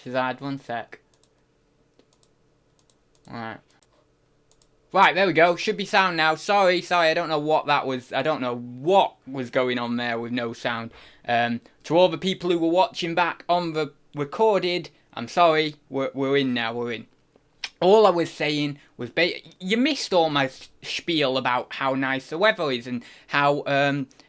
Shazad, one sec. Alright. Right, there we go. Should be sound now. Sorry, I don't know what that was. I don't know what was going on there with no sound. To all the people who were watching back on the recorded, I'm sorry. We're in now. We're in. All I was saying was, you missed all my spiel about how nice the weather is and how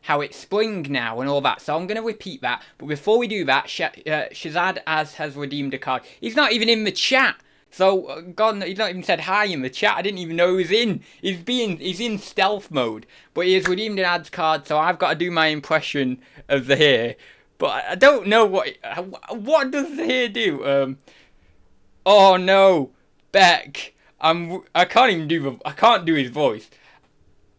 it's spring now and all that. So I'm going to repeat that. But before we do that, Shazad has redeemed a card. He's not even in the chat. So, God, he's not even said hi in the chat. I didn't even know he was in. He's in stealth mode. But he has redeemed an ads card, so I've got to do my impression of the hair. But I don't know what does the hair do? Oh no, Beck. I can't do his voice.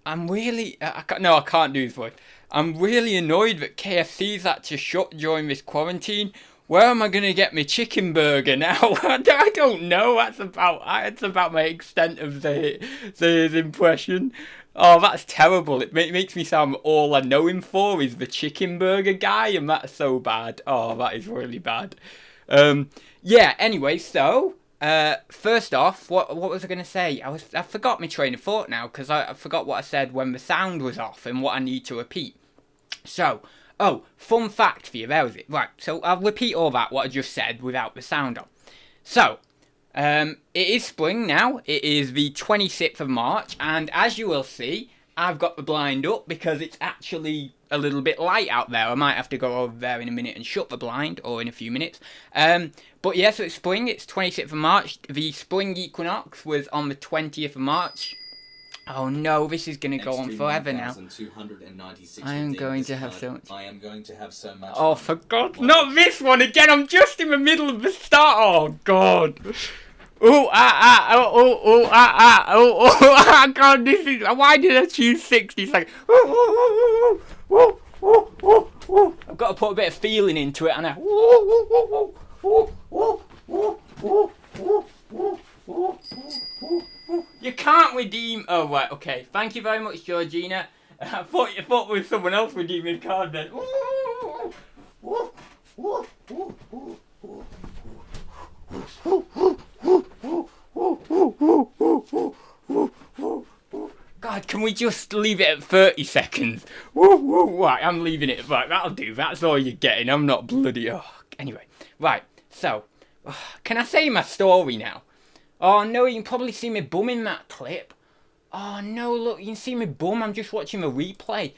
I can't do his voice. I'm really annoyed that KFC's had to shut during this quarantine. Where am I going to get my chicken burger now? I don't know. That's about my extent of his impression. Oh, that's terrible. It makes me sound all I know him for is the chicken burger guy, and that's so bad. Oh, that is really bad. Yeah, anyway, so, first off, what was I going to say? I forgot my train of thought now, because I forgot what I said when the sound was off and what I need to repeat. So, oh, fun fact for you, there was it. Right, so I'll repeat all that, what I just said, without the sound on. So, it is spring now. It is the 26th of March, and as you will see, I've got the blind up because it's actually a little bit light out there. I might have to go over there in a minute and shut the blind, or in a few minutes. But yeah, so it's spring, it's 26th of March. The spring equinox was on the 20th of March. Oh no, this is going to go on forever now. I am going to have so much. Oh, for God, not this one again. I'm just in the middle of the start. Oh, God. God, this is... Why did I choose 60 seconds? I've got to put a bit of feeling into it, and you can't redeem... Oh, right, okay. Thank you very much, Georgina. I thought there was someone else redeeming a card then. God, can we just leave it at 30 seconds? Right, I'm leaving it. Right, that'll do. That's all you're getting. I'm not bloody... Oh, anyway, right, so... Can I say my story now? Oh no, you can probably see me bum in that clip. Oh no, look, you can see me bum. I'm just watching the replay.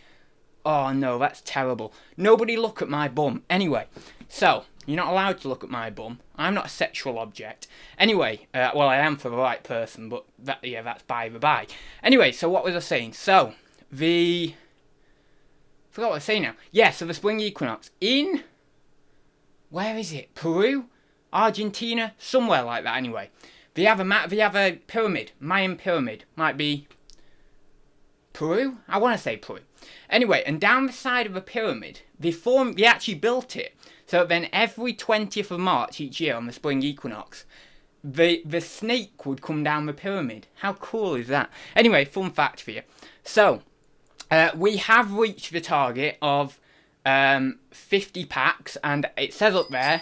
Oh no, that's terrible. Nobody look at my bum. Anyway, so, you're not allowed to look at my bum. I'm not a sexual object. Anyway, well, I am for the right person, but that's by the by. Anyway, so what was I saying? So, I forgot what I was saying now. Yeah, so the spring equinox in... Where is it? Peru? Argentina? Somewhere like that, anyway. They have a pyramid, Mayan pyramid, might be Peru? I want to say Peru. Anyway, and down the side of the pyramid, they actually built it. So then every 20th of March each year on the spring equinox, the snake would come down the pyramid. How cool is that? Anyway, fun fact for you. So, we have reached the target of 50 packs, and it says up there,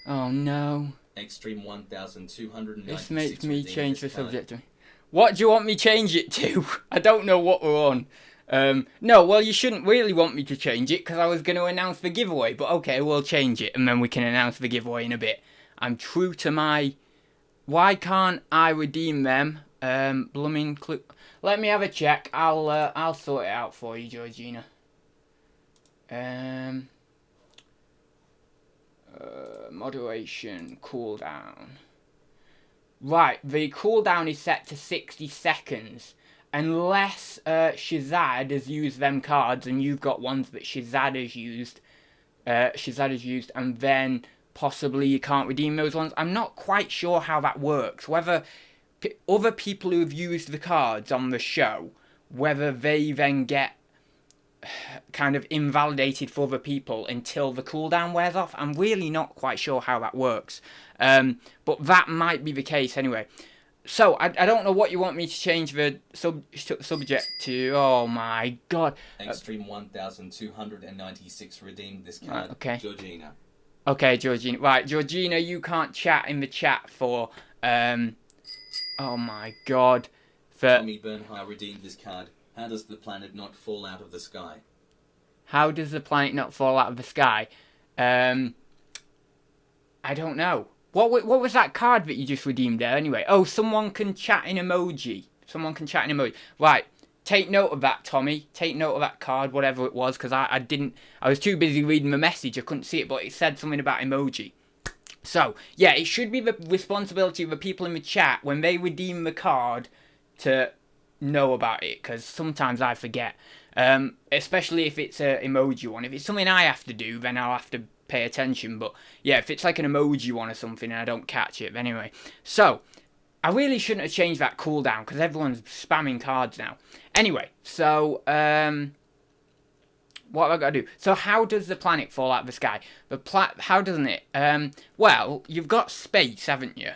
oh no. Extreme 1296. This makes me change the subject. What do you want me to change it to? I don't know what we're on. No, well, you shouldn't really want me to change it because I was going to announce the giveaway. But okay, we'll change it and then we can announce the giveaway in a bit. I'm true to my... Why can't I redeem them? Blooming clue. Let me have a check. I'll sort it out for you, Georgina. Moderation, cooldown. Right, the cooldown is set to 60 seconds. Unless Shazad has used them cards and you've got ones that Shazad has used. And then possibly you can't redeem those ones. I'm not quite sure how that works. Whether other people who have used the cards on the show, whether they then get kind of invalidated for other people until the cooldown wears off. I'm really not quite sure how that works. But that might be the case anyway. So, I don't know what you want me to change the subject to. Oh my God. Extreme 1296 redeemed this card. Okay. Georgina. Okay, Georgina. Right, Georgina, you can't chat in the chat for, oh my god. For, Tommy Bernhardt redeemed this card. How does the planet not fall out of the sky? how does the planet not fall out of the sky? I don't know. What was that card that you just redeemed there anyway? Oh, someone can chat in emoji. Someone can chat in emoji. Right. Take note of that, Tommy. Take note of that card, whatever it was, because I was too busy reading the message. I couldn't see it, but it said something about emoji. So, yeah, it should be the responsibility of the people in the chat when they redeem the card to know about it, because sometimes I forget. Especially if it's an emoji one. If it's something I have to do, then I'll have to pay attention. But, yeah, if it's like an emoji one or something and I don't catch it, anyway. So, I really shouldn't have changed that cooldown because everyone's spamming cards now. Anyway, so, what have I got to do? So how does the planet fall out of the sky? How doesn't it? Well, you've got space, haven't you?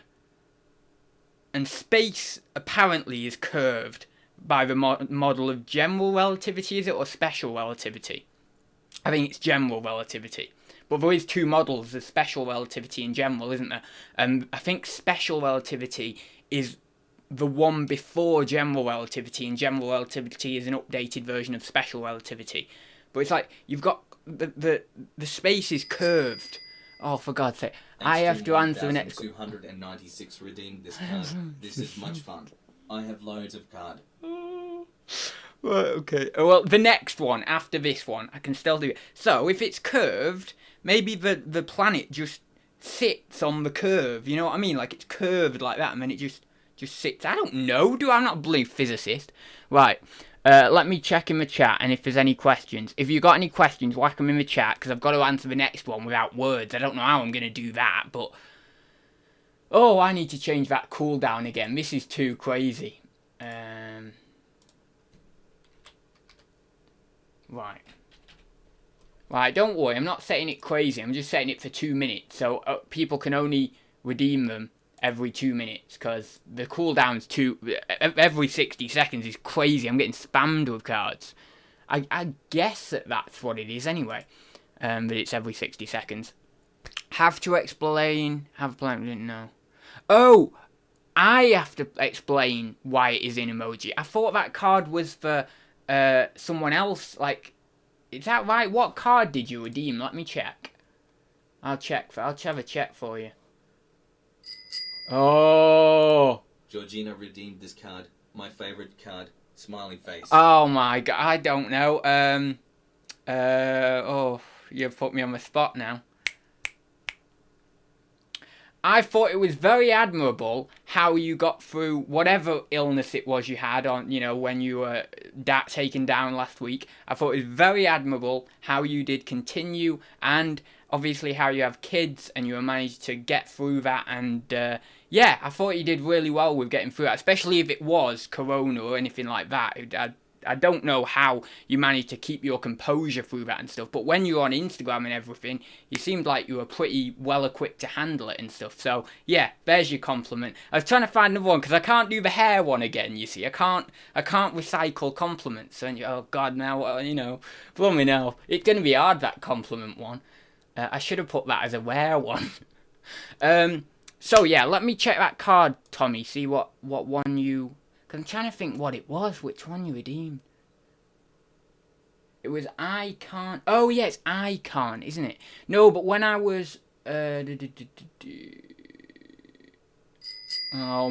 And space apparently is curved by the model of general relativity, is it, or special relativity? I think it's general relativity. But there is two models, the special relativity and general, isn't there? I think special relativity is the one before general relativity, and general relativity is an updated version of special relativity. But it's like, you've got, the space is curved. Oh, for God's sake. I have to answer the next... 296 redeemed this card. This is much fun. I have loads of card. Right, okay. Well, the next one, after this one, I can still do it. So, if it's curved, maybe the planet just sits on the curve. You know what I mean? Like, it's curved like that, and then it just sits. I don't know. I'm not a bloody physicist. Right. Let me check in the chat, and if there's any questions. If you've got any questions, whack them in the chat, because I've got to answer the next one without words. I don't know how I'm going to do that, but... Oh, I need to change that cooldown again. This is too crazy. Right. Right, don't worry. I'm not setting it crazy. I'm just setting it for 2 minutes, so people can only redeem them every 2 minutes, because the cooldown's every 60 seconds is crazy. I'm getting spammed with cards. I guess that's what it is anyway. That it's every 60 seconds. Have to explain. Have a plan. Didn't know. Oh, I have to explain why it is in emoji. I thought that card was for someone else. Like, is that right? What card did you redeem? Let me check. I'll have a check for you. Oh. Georgina redeemed this card. My favorite card. Smiley face. Oh my god, I don't know. Oh, you've put me on the spot now. I thought it was very admirable how you got through whatever illness it was you had on, when you were taken down last week. I thought it was very admirable how you did continue, and obviously how you have kids and you managed to get through that. And yeah, I thought you did really well with getting through that, especially if it was corona or anything like that. I don't know how you managed to keep your composure through that and stuff, but when you were on Instagram and everything, you seemed like you were pretty well equipped to handle it and stuff. So yeah, there's your compliment. I was trying to find another one because I can't do the hair one again. You see, I can't recycle compliments. And oh god, now blooming hell, it's gonna be hard, that compliment one. I should have put that as a wear one. So yeah, let me check that card, Tommy. See what one you. Cause I'm trying to think what it was, which one you redeemed. It was Icon. Oh, yeah, it's Icon, isn't it? No, but when I was... Oh,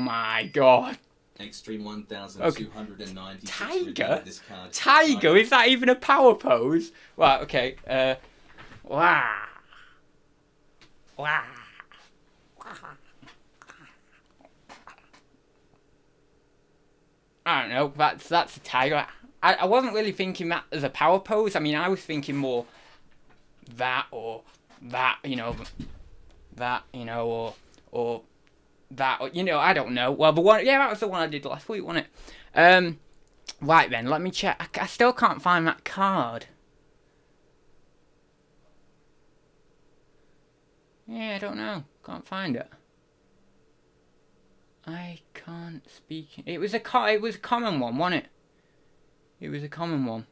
my God. Extreme 1290. Tiger? This card. Tiger? Is that even a power pose? Right, okay. Wow. Wow. I don't know, that's a tiger. I wasn't really thinking that as a power pose. I mean, I was thinking more that or that, or that, I don't know. Well, the one, yeah, that was the one I did last week, wasn't it? Right then, let me check. I still can't find that card. Yeah, I don't know. Can't find it. I can't speak. It was a common one, wasn't it? It was a common one.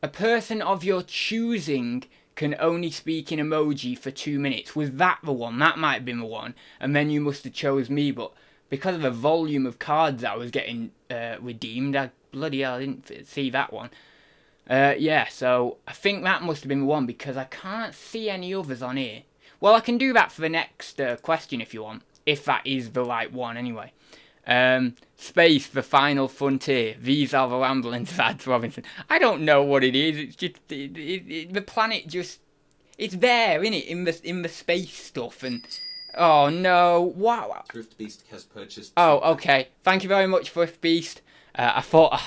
A person of your choosing can only speak in emoji for 2 minutes. Was that the one? That might have been the one. And then you must have chose me, but because of the volume of cards I was getting redeemed, bloody hell, I didn't see that one. Yeah, so I think that must have been the one because I can't see any others on here. Well, I can do that for the next question if you want, if that is the right one anyway. Space, the final frontier. These are the ramblings of Adz Robinson. I don't know what it is. It's just the planet just, it's there, isn't it? In the space stuff and. Oh no! Wow. Thrift Beast has purchased. Oh, okay. Thank you very much, Thrift Beast. I thought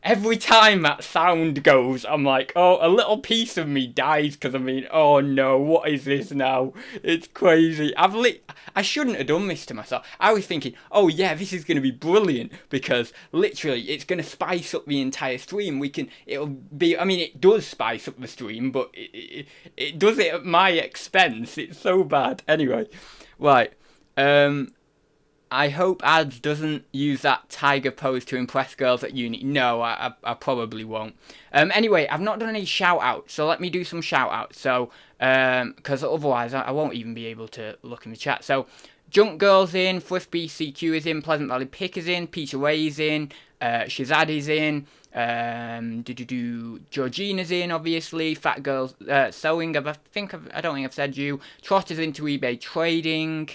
every time that sound goes, I'm like, oh, a little piece of me dies because I mean, oh no, what is this now? It's crazy. I shouldn't have done this to myself. I was thinking, oh yeah, this is going to be brilliant because literally it's going to spice up the entire stream. It'll be, I mean, it does spice up the stream, but it does it at my expense. It's so bad. Anyway, right. I hope Adz doesn't use that tiger pose to impress girls at uni. No, I probably won't. Anyway, I've not done any shout-outs, so let me do some shout-outs. So, because otherwise I won't even be able to look in the chat. So, Junk Girl's in, Thrift BCQ is in, Pleasant Valley Pick is in, Peter Ray's in, Shazad is in, Georgina's in, obviously, Fat Girl's Sewing, I don't think I've said you, Trotter's into eBay Trading,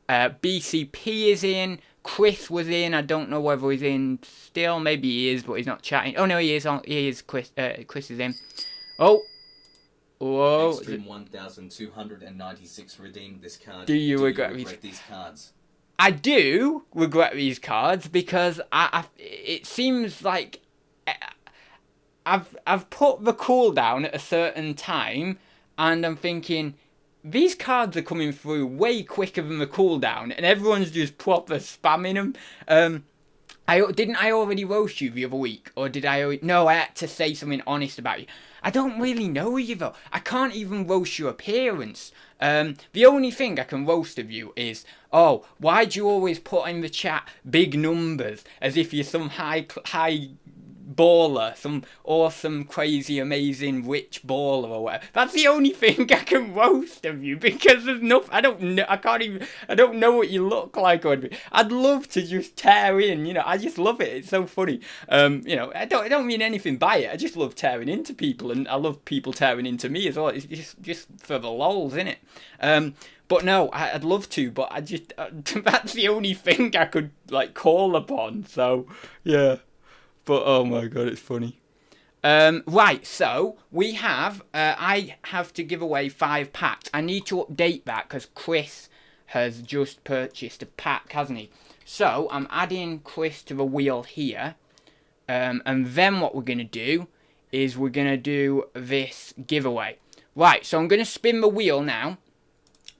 BCP is in, Chris was in, I don't know whether he's in still, maybe he is, but he's not chatting. Oh no, he is, Chris is in. Oh! Whoa. Extreme 1296 redeemed this card. Do you regret these cards? I do regret these cards because it seems like I've put the cooldown at a certain time and I'm thinking, these cards are coming through way quicker than the cooldown, and everyone's just proper spamming them. Didn't I already roast you the other week, or did I? No, I had to say something honest about you. I don't really know you though. I can't even roast your appearance. The only thing I can roast of you is, oh, why do you always put in the chat big numbers as if you're some high baller, some awesome, crazy, amazing, rich baller or whatever. That's the only thing I can roast of you because there's nothing. I don't know. I don't know what you look like or anything. I'd love to just tear in. You know, I just love it. It's so funny. You know, I don't mean anything by it. I just love tearing into people, and I love people tearing into me as well. It's just for the lols, innit? But no, I'd love to, but I just that's the only thing I could like call upon. So yeah. But oh my god, it's funny. Right, so we have, I have to give away 5 packs. I need to update that because Chris has just purchased a pack, hasn't he? So I'm adding Chris to the wheel here. And then what we're going to do is we're going to do this giveaway. Right, so I'm going to spin the wheel now.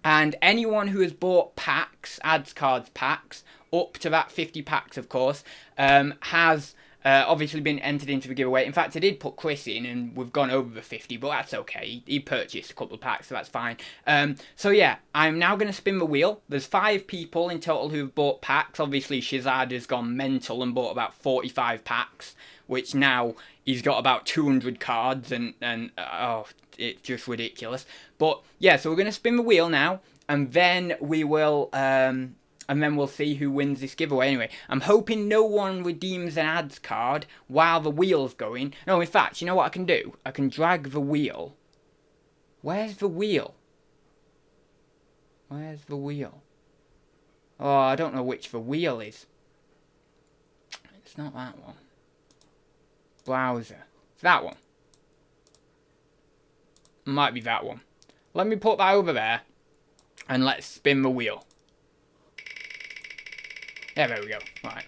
And anyone who has bought packs, Adz cards packs, up to that 50 packs of course, has... obviously been entered into the giveaway. In fact, I did put Chris in and we've gone over the 50, but that's okay. He purchased a couple of packs, so that's fine. So yeah, I'm now going to spin the wheel. There's 5 people in total who've bought packs. Obviously, Shazad has gone mental and bought about 45 packs, which now he's got about 200 cards and oh, it's just ridiculous. But yeah, so we're going to spin the wheel now and then we will... and then we'll see who wins this giveaway. Anyway, I'm hoping no one redeems an Adz card while the wheel's going. No, in fact, you know what I can do? I can drag the wheel. Where's the wheel? Where's the wheel? Oh, I don't know which the wheel is. It's not that one. Browser. It's that one. Might be that one. Let me put that over there. And let's spin the wheel. Yeah, there we go. Right.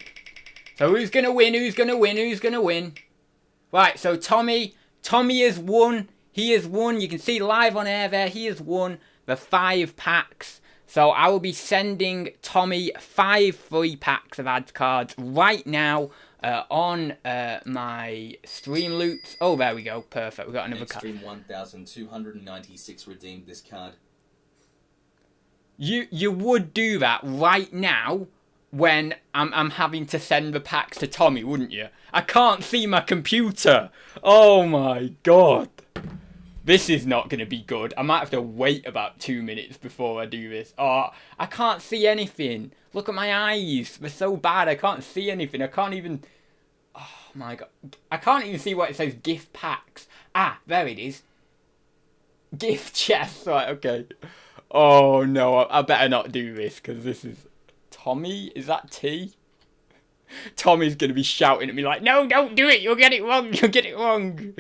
So who's going to win? Who's going to win? Who's going to win? Right, so Tommy has won. He has won. You can see live on air there. He has won the 5 packs. So I will be sending Tommy 5 free packs of Adz cards right now on my stream loops. Oh, there we go. Perfect. We've got another card. Extreme 1296 redeemed this card. You would do that right now when I'm having to send the packs to Tommy, wouldn't you? I can't see my computer. Oh my god. This is not going to be good. I might have to wait about 2 minutes before I do this. Oh, I can't see anything. Look at my eyes. They're so bad. I can't see anything. I can't even... Oh, my God. I can't even see what it says. Gift packs. Ah, there it is. Gift chest. Right, okay. Oh, no. I better not do this, because this is... Tommy? Is that T? Tommy's going to be shouting at me like, no, don't do it, you'll get it wrong, you'll get it wrong.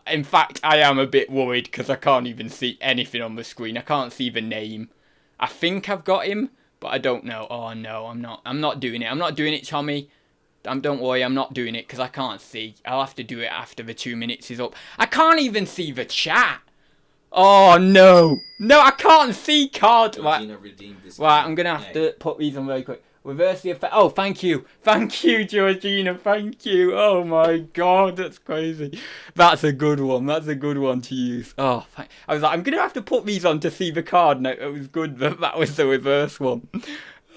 In fact, I am a bit worried because I can't even see anything on the screen. I can't see the name. I think I've got him, but I don't know. Oh, no, I'm not doing it. I'm not doing it, Tommy. Don't worry, I'm not doing it because I can't see. I'll have to do it after the 2 minutes is up. I can't even see the chat. Oh, no. No, I can't see card. Right, I'm going to have to put these on very quick. Reverse the effect. Oh, thank you. Thank you, Georgina. Thank you. Oh, my God. That's crazy. That's a good one. That's a good one to use. Oh, I was like, I'm going to have to put these on to see the card. No, it was good that that was the reverse one.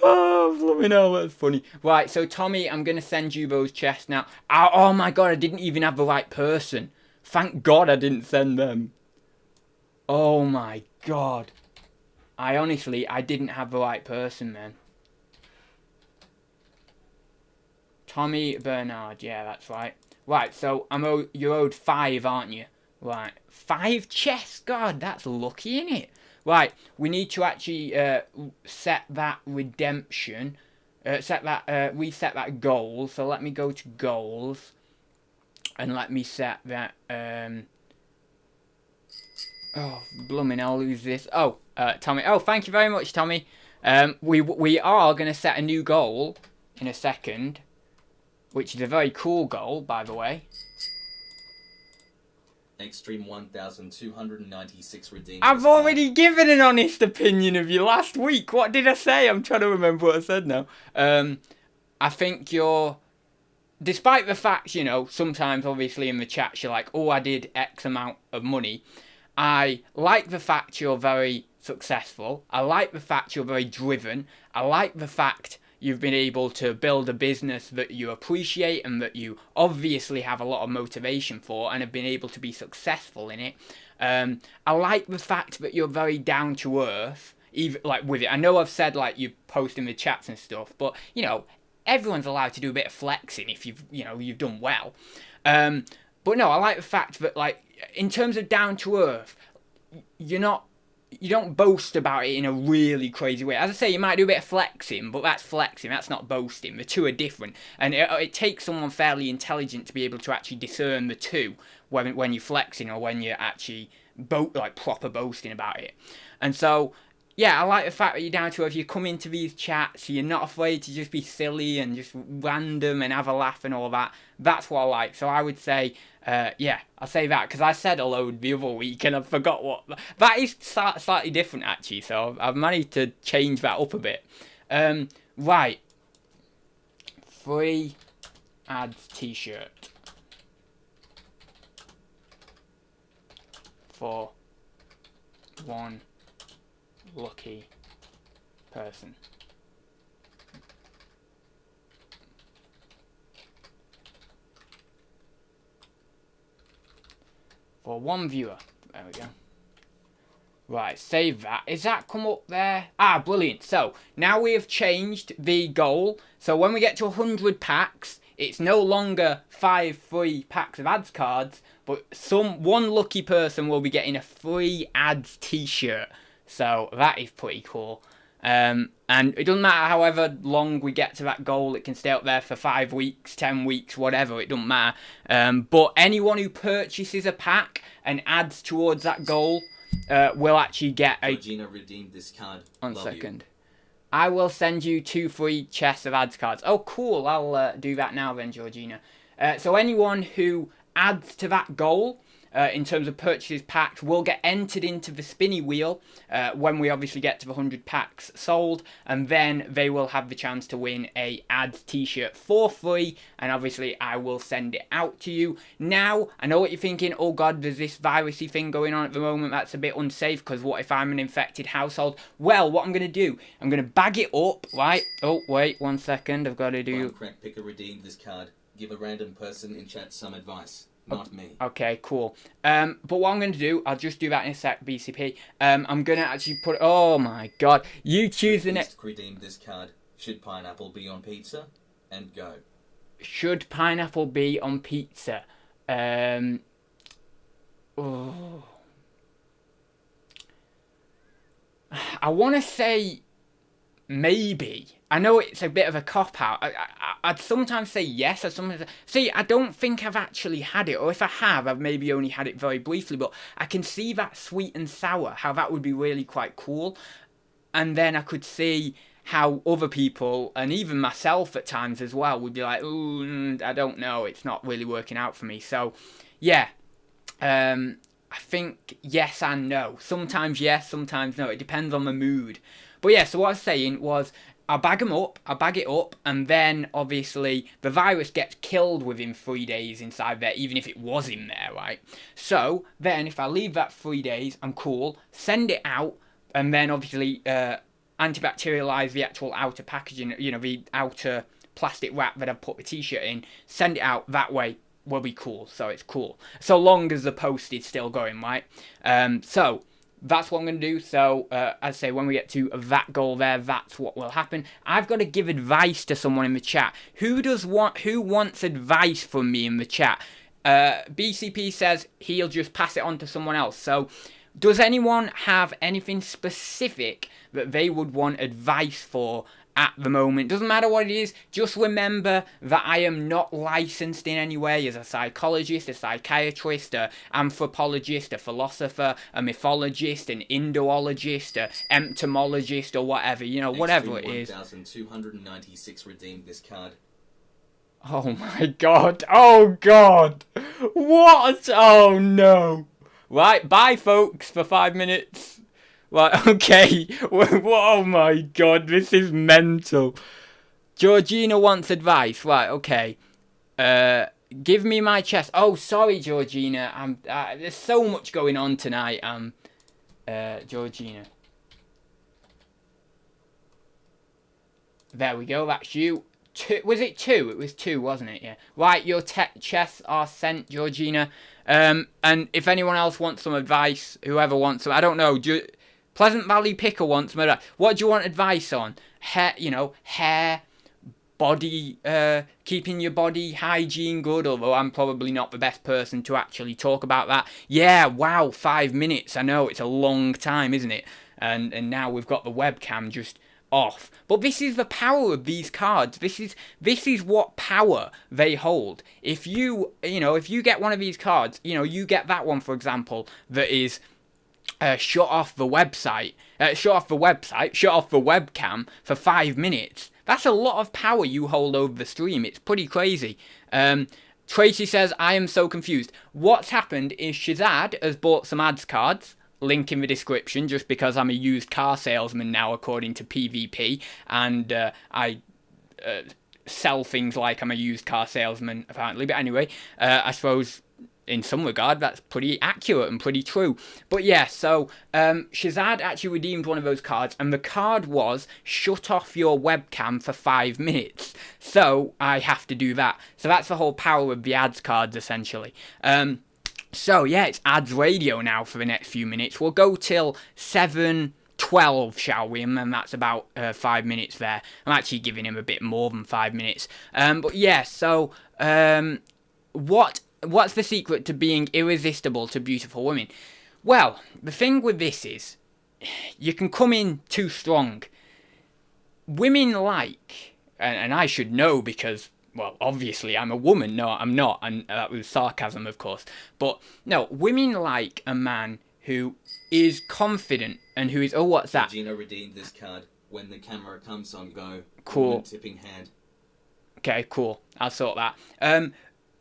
Oh, blooming hell, that's funny. Right, so, Tommy, I'm going to send you those chests now. Oh, my God, I didn't even have the right person. Thank God I didn't send them. Oh, my God. I didn't have the right person, man. Tommy Bernard, yeah, that's right. Right, so you're owed 5, aren't you? Right, 5 chests? God, that's lucky, innit? Right, we need to actually set that redemption, reset that goal. So let me go to goals, and let me set that. Oh, blooming hell, who's this? Oh, Tommy. Oh, thank you very much, Tommy. We are gonna set a new goal in a second. Which is a very cool goal, by the way. Extreme 1,296 redeemed. I've already given an honest opinion of you last week. What did I say? I'm trying to remember what I said now. I think you're... Despite the fact, you know, sometimes obviously in the chat you're like, oh, I did X amount of money. I like the fact you're very successful. I like the fact you're very driven. I like the fact... You've been able to build a business that you appreciate and that you obviously have a lot of motivation for and have been able to be successful in it. I like the fact that you're very down to earth, even like with it. I know I've said like you post in the chats and stuff, but you know everyone's allowed to do a bit of flexing if you've done well. But no, I like the fact that like in terms of down to earth, you don't boast about it in a really crazy way. As I say, you might do a bit of flexing, but that's flexing, that's not boasting. The two are different. And it takes someone fairly intelligent to be able to actually discern the two when you're flexing or when you're actually proper boasting about it. And so, yeah, I like the fact that you're down to earth. You come into these chats, you're not afraid to just be silly and just random and have a laugh and all that. That's what I like. So I would say... yeah, I'll say that because I said a load the other week and I forgot what... That is slightly different actually, so I've managed to change that up a bit. Right. Free Adz t-shirt. For one lucky person. For one viewer. There we go. Right, save that. Is that come up there? Ah, brilliant. So, now we have changed the goal. So, when we get to 100 packs, it's no longer 5 free packs of Adz cards, but one lucky person will be getting a free Adz t-shirt. So, that is pretty cool. And it doesn't matter however long we get to that goal, it can stay up there for 5 weeks, 10 weeks, whatever, it doesn't matter. But anyone who purchases a pack and adds towards that goal will actually get a... Georgina redeemed this card. One second. I will send you 2 free chests of Adz cards. Oh, cool, I'll do that now then, Georgina. So anyone who adds to that goal... in terms of purchases packed, will get entered into the spinny wheel when we obviously get to the 100 packs sold, and then they will have the chance to win a Adz t-shirt for free, and obviously I will send it out to you. Now, I know what you're thinking, oh god, there's this virusy thing going on at the moment, that's a bit unsafe, because what if I'm an infected household? Well, what I'm going to do, I'm going to bag it up, right? Oh, wait, 1 second, I've got to do... Crack picker redeemed this card. Give a random person in chat some advice. not me. Okay, cool. But what I'm going to do, I'll just do that in a sec, BCP. I'm going to actually put... Oh, my God. You choose the next... Redeem this card. Should pineapple be on pizza? And go. Should pineapple be on pizza? Oh. I want to say maybe. I know it's a bit of a cop-out. I'd sometimes say yes. I'd sometimes see, I don't think I've actually had it. Or if I have, I've maybe only had it very briefly. But I can see that sweet and sour, how that would be really quite cool. And then I could see how other people, and even myself at times as well, would be like, ooh, I don't know. It's not really working out for me. So, yeah. I think yes and no. Sometimes yes, sometimes no. It depends on the mood. But yeah, so what I was saying was, I bag it up, and then obviously the virus gets killed within 3 days inside there, even if it was in there, right? So then if I leave that 3 days, I'm cool, send it out, and then obviously antibacterialize the actual outer packaging, you know, the outer plastic wrap that I've put the t-shirt in, send it out that way. Will be cool, so it's cool. So long as the post is still going, right? So that's what I'm going to do. So, as I say, when we get to that goal there, that's what will happen. I've got to give advice to someone in the chat. Who wants advice from me in the chat? BCP says he'll just pass it on to someone else. So, does anyone have anything specific that they would want advice for at the moment? Doesn't matter what it is, just remember that I am not licensed in any way as a psychologist, a psychiatrist, a anthropologist, a philosopher, a mythologist, an Indologist, a entomologist, or whatever, you know, whatever it is. 1,296 redeemed this card. Oh my God, oh God, what? Oh no. Right, bye folks for 5 minutes. Right, okay. Oh my God, this is mental. Georgina wants advice. Right, okay. Give me my chest. Oh, sorry, Georgina. There's so much going on tonight. Georgina. There we go. That's you. Was it 2? It was 2, wasn't it? Yeah. Right, your chests are sent, Georgina. And if anyone else wants some advice, whoever wants some, I don't know. Pleasant Valley Picker wants some advice. What do you want advice on? Hair, you know, hair, body, keeping your body hygiene good, although I'm probably not the best person to actually talk about that. Yeah, wow, 5 minutes. I know, it's a long time, isn't it? And now we've got the webcam just off. But this is the power of these cards. This is what power they hold. If you get one of these cards, you know, you get that one, for example, that is shut off the website, shut off the webcam for 5 minutes. That's a lot of power you hold over the stream. It's pretty crazy. Tracy says, I am so confused. What's happened is Shazad has bought some ads cards. Link in the description, just because I'm a used car salesman now, according to PvP, and I sell things like I'm a used car salesman, apparently. But anyway, I suppose in some regard that's pretty accurate and pretty true. But yeah, so Shazad actually redeemed one of those cards, and the card was shut off your webcam for 5 minutes. So I have to do that. So that's the whole power of the ads cards, essentially. So yeah, it's ads radio now for the next few minutes. We'll go till 7:12, shall we? And then that's about 5 minutes there. I'm actually giving him a bit more than 5 minutes. But yeah, so what's the secret to being irresistible to beautiful women? Well, the thing with this is, you can come in too strong. Women like, and I should know because, well, obviously I'm a woman. No, I'm not, and that was sarcasm, of course. But no, women like a man who is confident and who is, oh, what's that? Gina redeemed this card. When the camera comes on, go. Cool. Tipping hand. Okay, cool. I'll sort that.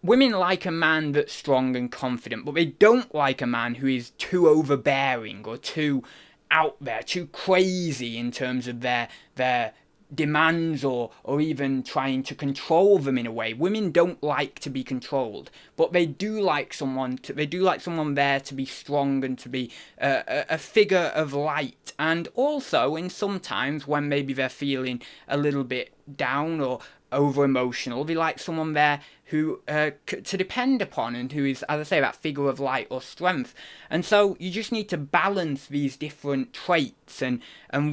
Women like a man that's strong and confident, but they don't like a man who is too overbearing or too out there, too crazy in terms of their demands or even trying to control them in a way. Women don't like to be controlled, but they do like someone there to be strong and to be a figure of light. And also, in sometimes when maybe they're feeling a little bit down or over emotional. They like someone there who to depend upon, and who is, as I say, that figure of light or strength. And so you just need to balance these different traits and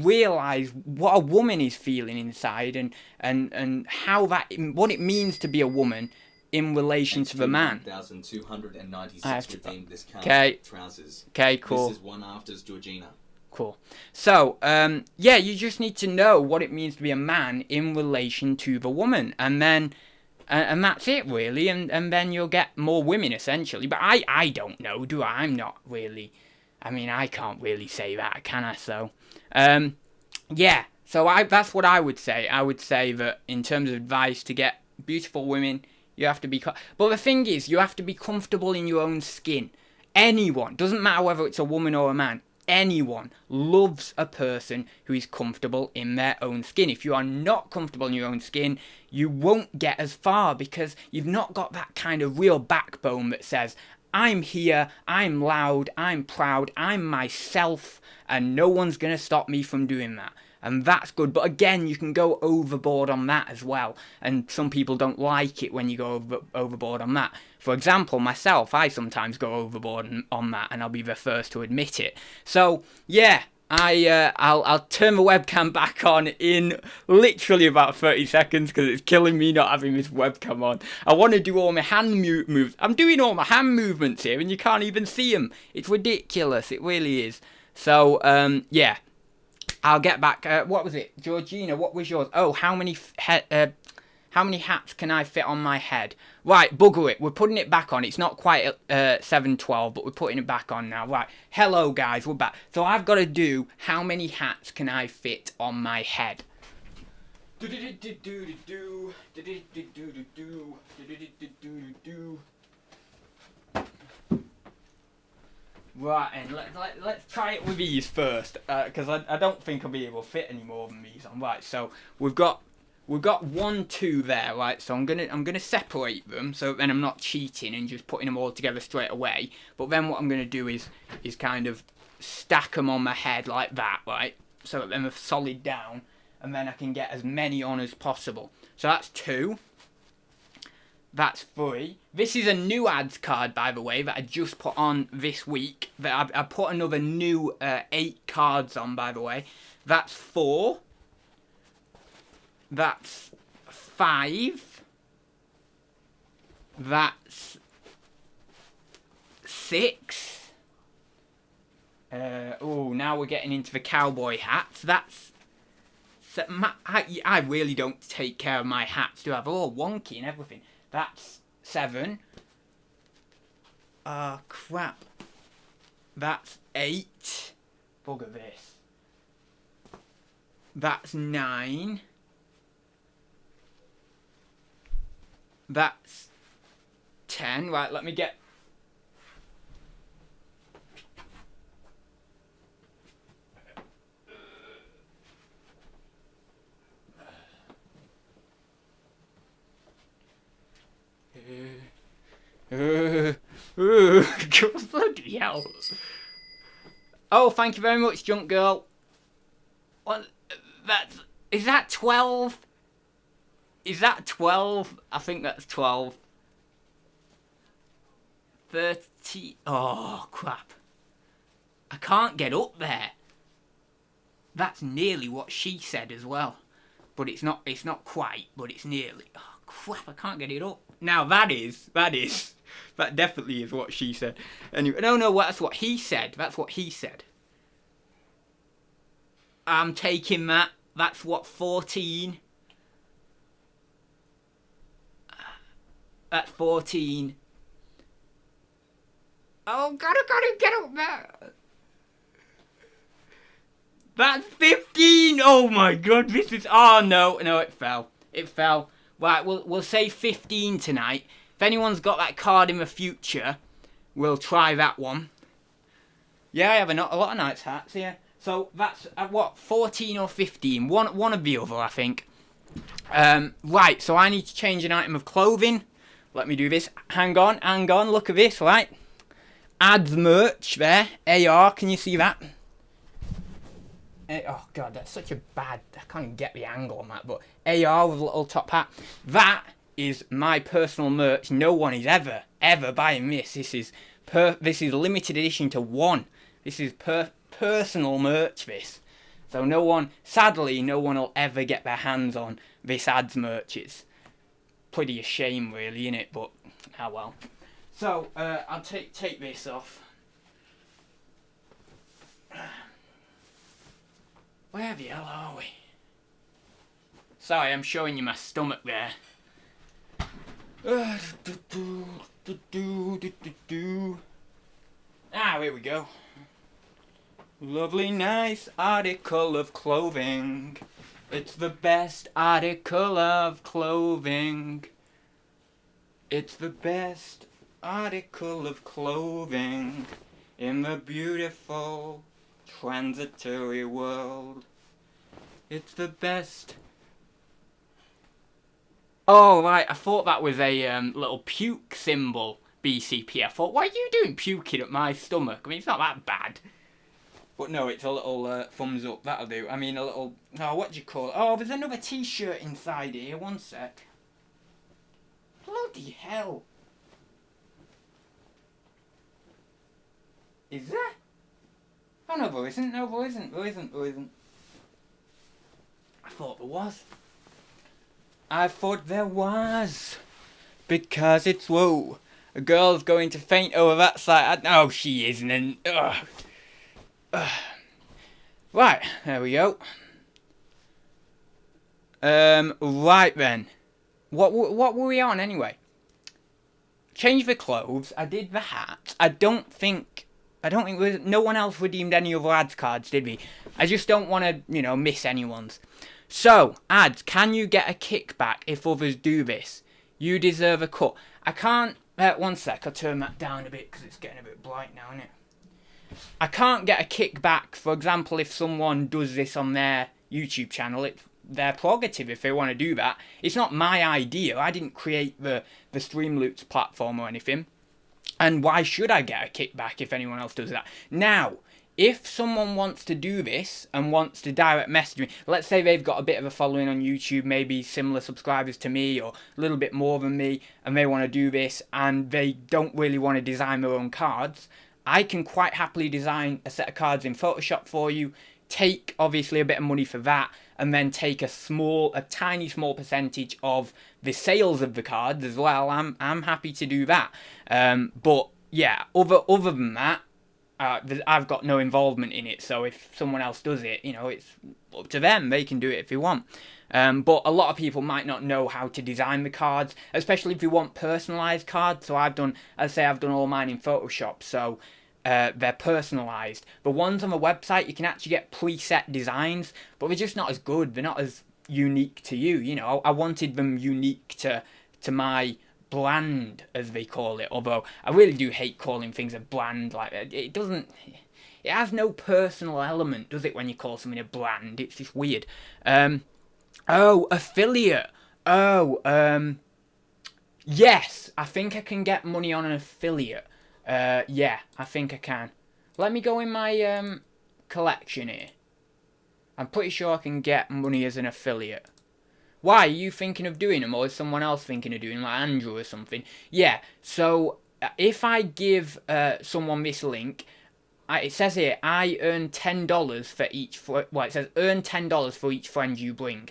realize what a woman is feeling inside, and how that, what it means to be a woman in relation to the man. 1,296 redeemed discount trousers. Okay, cool. This is one after's Georgina. Cool. So, yeah, you just need to know what it means to be a man in relation to the woman, and then, and that's it really, and then you'll get more women essentially. But I don't know, do I? I'm not really. I mean, I can't really say that, can I? So, yeah. So that's what I would say. I would say that in terms of advice to get beautiful women, you have to be. But the thing is, you have to be comfortable in your own skin. Anyone, doesn't matter whether it's a woman or a man. Anyone loves a person who is comfortable in their own skin. If you are not comfortable in your own skin, you won't get as far, because you've not got that kind of real backbone that says, I'm here, I'm loud, I'm proud, I'm myself, and no one's going to stop me from doing that. And that's good. But again, you can go overboard on that as well. And some people don't like it when you go overboard on that. For example, myself, I sometimes go overboard on that, and I'll be the first to admit it. So, yeah, I'll turn the webcam back on in literally about 30 seconds, because it's killing me not having this webcam on. I want to do all my hand moves. I'm doing all my hand movements here, and you can't even see them. It's ridiculous. It really is. So, yeah. I'll get back. What was it, Georgina? What was yours? Oh, how many hats can I fit on my head? Right, bugger it. We're putting it back on. It's not quite 7:12, but we're putting it back on now. Right. Hello, guys. We're back. So I've got to do how many hats can I fit on my head? Right, and let's try it with these first, because I don't think I'll be able to fit any more than these on. Right, so we've got 1, 2 there, right? So I'm gonna separate them, so then I'm not cheating and just putting them all together straight away. But then what I'm gonna do is kind of stack them on my head like that, right? So that then they're solid down, and then I can get as many on as possible. So that's 2. That's 3. This is a new ads card, by the way, that I just put on this week. That I put another new 8 cards on, by the way. That's 4. That's 5. That's 6. Oh, now we're getting into the cowboy hats. That's... I really don't take care of my hats, do I? They're all wonky and everything. That's 7. Crap. That's 8. Bugger this. That's 9. That's 10. Right, let me get... God, bloody hell. Oh, thank you very much, Junk Girl. What? Is that 12? Is that 12? I think that's 12. 30. Oh, crap. I can't get up there. That's nearly what she said as well. But it's not quite, but it's nearly. Oh, crap, I can't get it up. Now that definitely is what she said. Anyway, no, that's what he said. That's what he said. I'm taking that. That's what, 14. That's 14. Oh, gotta get up there. That's 15. Oh my God, this is... Oh no, it fell. It fell. Right, we'll say 15 tonight. If anyone's got that card in the future, we'll try that one. Yeah, I have a lot of Knights hats here. So that's what, 14 or 15? One of the other, I think. Right, so I need to change an item of clothing. Let me do this. Hang on. Look at this, right? Adz merch there. AR, can you see that? Oh god, that's such a bad. I can't even get the angle on that. But AR with a little top hat. That is my personal merch. No one is ever buying this. This is limited edition to one. This is personal merch. This. So sadly, no one will ever get their hands on this Adz merch. It's pretty a shame, really, innit? But ah well. So I'll take this off. Where the hell are we? Sorry, I'm showing you my stomach there. Ah, here we go. Lovely, nice article of clothing. It's the best article of clothing. It's the best article of clothing in the beautiful transitory world. It's the best. Oh, right, I thought that was a little puke symbol, BCP. I thought, why are you doing puking at my stomach? I mean, it's not that bad. But no, it's a little thumbs up, that'll do. I mean, a little, what do you call it? Oh, there's another t-shirt inside here, one sec. Bloody hell. Is there? Oh, no, there isn't. No, there isn't. There isn't. There isn't. I thought there was. I thought there was. Because it's, whoa. A girl's going to faint over that side. No, she isn't. And, right, there we go. Right then. What were we on anyway? Change the clothes. I did the hat. I don't think no one else redeemed any other Adz cards, did we? I just don't want to, miss anyone's. So, Adz, can you get a kickback if others do this? You deserve a cut. I can't. One sec. I'll turn that down a bit because it's getting a bit bright now, isn't it? I can't get a kickback. For example, if someone does this on their YouTube channel, it's their prerogative if they want to do that. It's not my idea. I didn't create the Streamloots platform or anything. And why should I get a kickback if anyone else does that? Now, if someone wants to do this and wants to direct message me, let's say they've got a bit of a following on YouTube, maybe similar subscribers to me or a little bit more than me, and they want to do this and they don't really want to design their own cards, I can quite happily design a set of cards in Photoshop for you, take obviously a bit of money for that, and then take a tiny small percentage of the sales of the cards as well. I'm happy to do that. But yeah, other than that, I've got no involvement in it. So if someone else does it, it's up to them. They can do it if they want. But a lot of people might not know how to design the cards, especially if you want personalized cards. So I've done all mine in Photoshop. So they're personalized. The ones on the website, you can actually get preset designs, but they're just not as good. They're not as unique to you. I wanted them unique to my brand, as they call it. Although I really do hate calling things a brand. Like it has no personal element, does it? When you call something a brand, it's just weird. Oh, affiliate. Oh, yes. I think I can get money on an affiliate. Yeah, I think I can. Let me go in my collection here. I'm pretty sure I can get money as an affiliate. Why, are you thinking of doing them, or is someone else thinking of doing them, like Andrew or something? Yeah, so if I give someone this link, it says here, I earn $10 for each, it says earn $10 for each friend you bring.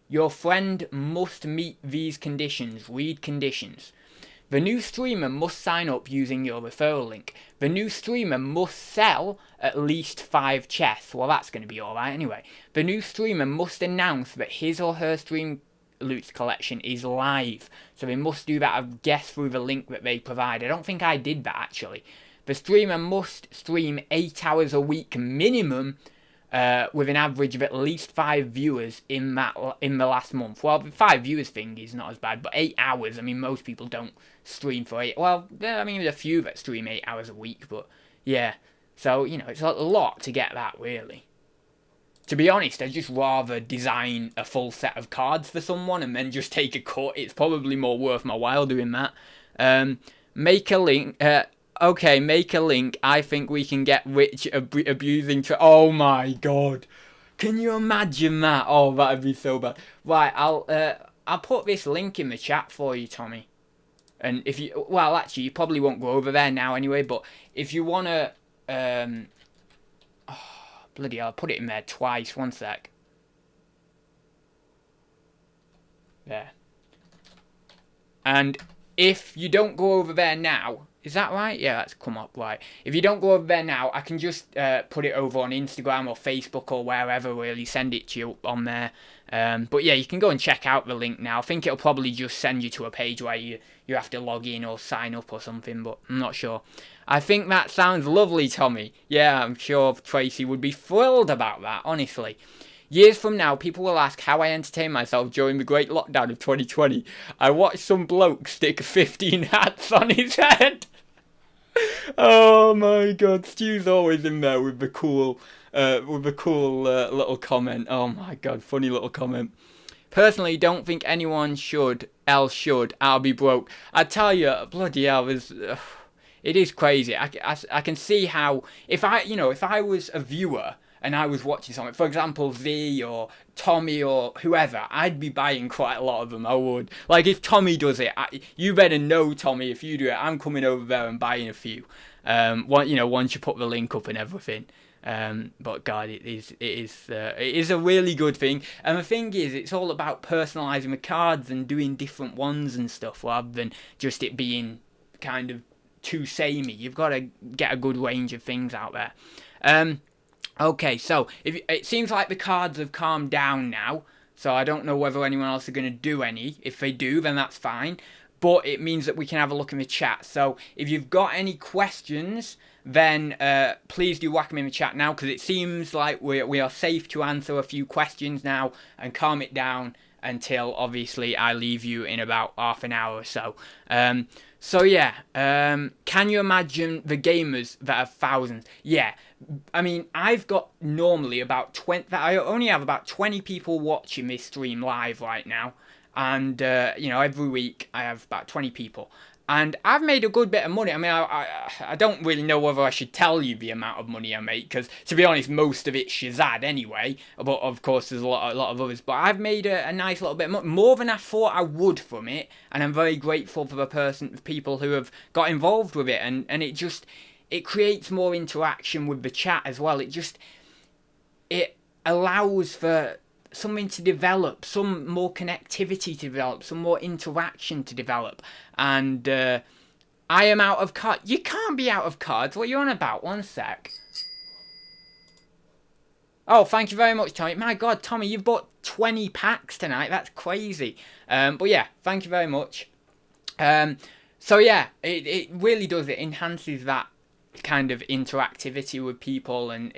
Your friend must meet these conditions. Read conditions. The new streamer must sign up using your referral link. The new streamer must sell at least 5 chests. Well, that's going to be alright anyway. The new streamer must announce that his or her Streamloots collection is live. So they must do that, I guess, through the link that they provide. I don't think I did that, actually. The streamer must stream 8 hours a week minimum, with an average of at least 5 viewers in the last month. Well, the 5 viewers thing is not as bad, but 8 hours, I mean, most people don't stream for 8. Well, I mean, there's a few that stream 8 hours a week, but yeah. So, it's a lot to get that, really. To be honest, I'd just rather design a full set of cards for someone and then just take a cut. It's probably more worth my while doing that. Make a link. Okay, make a link. I think we can get rich abusing. Oh my god. Can you imagine that? Oh, that'd be so bad. Right, I'll put this link in the chat for you, Tommy. And if you, well, actually, you probably won't go over there now anyway. But if you wanna, oh, bloody hell, I'll put it in there twice. One sec. There. And if you don't go over there now, is that right? Yeah, that's come up right. If you don't go over there now, I can just put it over on Instagram or Facebook or wherever, really, send it to you on there. But yeah, you can go and check out the link now. I think it'll probably just send you to a page where you have to log in or sign up or something, but I'm not sure. I think that sounds lovely, Tommy. Yeah, I'm sure Tracy would be thrilled about that, honestly. Years from now, people will ask how I entertained myself during the great lockdown of 2020. I watched some bloke stick 15 hats on his head. Oh my god, Stu's always in there with the cool little comment. Oh my god, funny little comment. Personally, don't think anyone should. I'll be broke. I tell you, bloody hell, it is crazy. I can see how if I was a viewer and I was watching something, for example, Z or Tommy or whoever, I'd be buying quite a lot of them. I would. Like, if Tommy does it, you better know, Tommy, if you do it, I'm coming over there and buying a few. Once you put the link up and everything. But God, it is a really good thing. And the thing is, it's all about personalising the cards and doing different ones and stuff, rather than just it being kind of too samey. You've got to get a good range of things out there. Okay, so it seems like the cards have calmed down now, so I don't know whether anyone else is going to do any. If they do, then that's fine. But it means that we can have a look in the chat. So if you've got any questions, then please do whack them in the chat now, because it seems like we are safe to answer a few questions now and calm it down until, obviously, I leave you in about half an hour or so. So yeah, can you imagine the gamers that have thousands? Yeah, I mean, I've got normally about 20, I only have about 20 people watching this stream live right now. And, every week I have about 20 people. And I've made a good bit of money. I mean, I don't really know whether I should tell you the amount of money I make, because, to be honest, most of it's Shazad anyway. But, of course, there's a lot of others. But I've made a nice little bit of money, more than I thought I would from it. And I'm very grateful for the people who have got involved with it. And it creates more interaction with the chat as well. It allows for something to develop, some more connectivity to develop, some more interaction to develop. And I am out of cards. You can't be out of cards. What are you on about? One sec. Oh, thank you very much, Tommy. My God, Tommy, you've bought 20 packs tonight. That's crazy. But yeah, thank you very much. So yeah, it really does. It enhances that kind of interactivity with people, and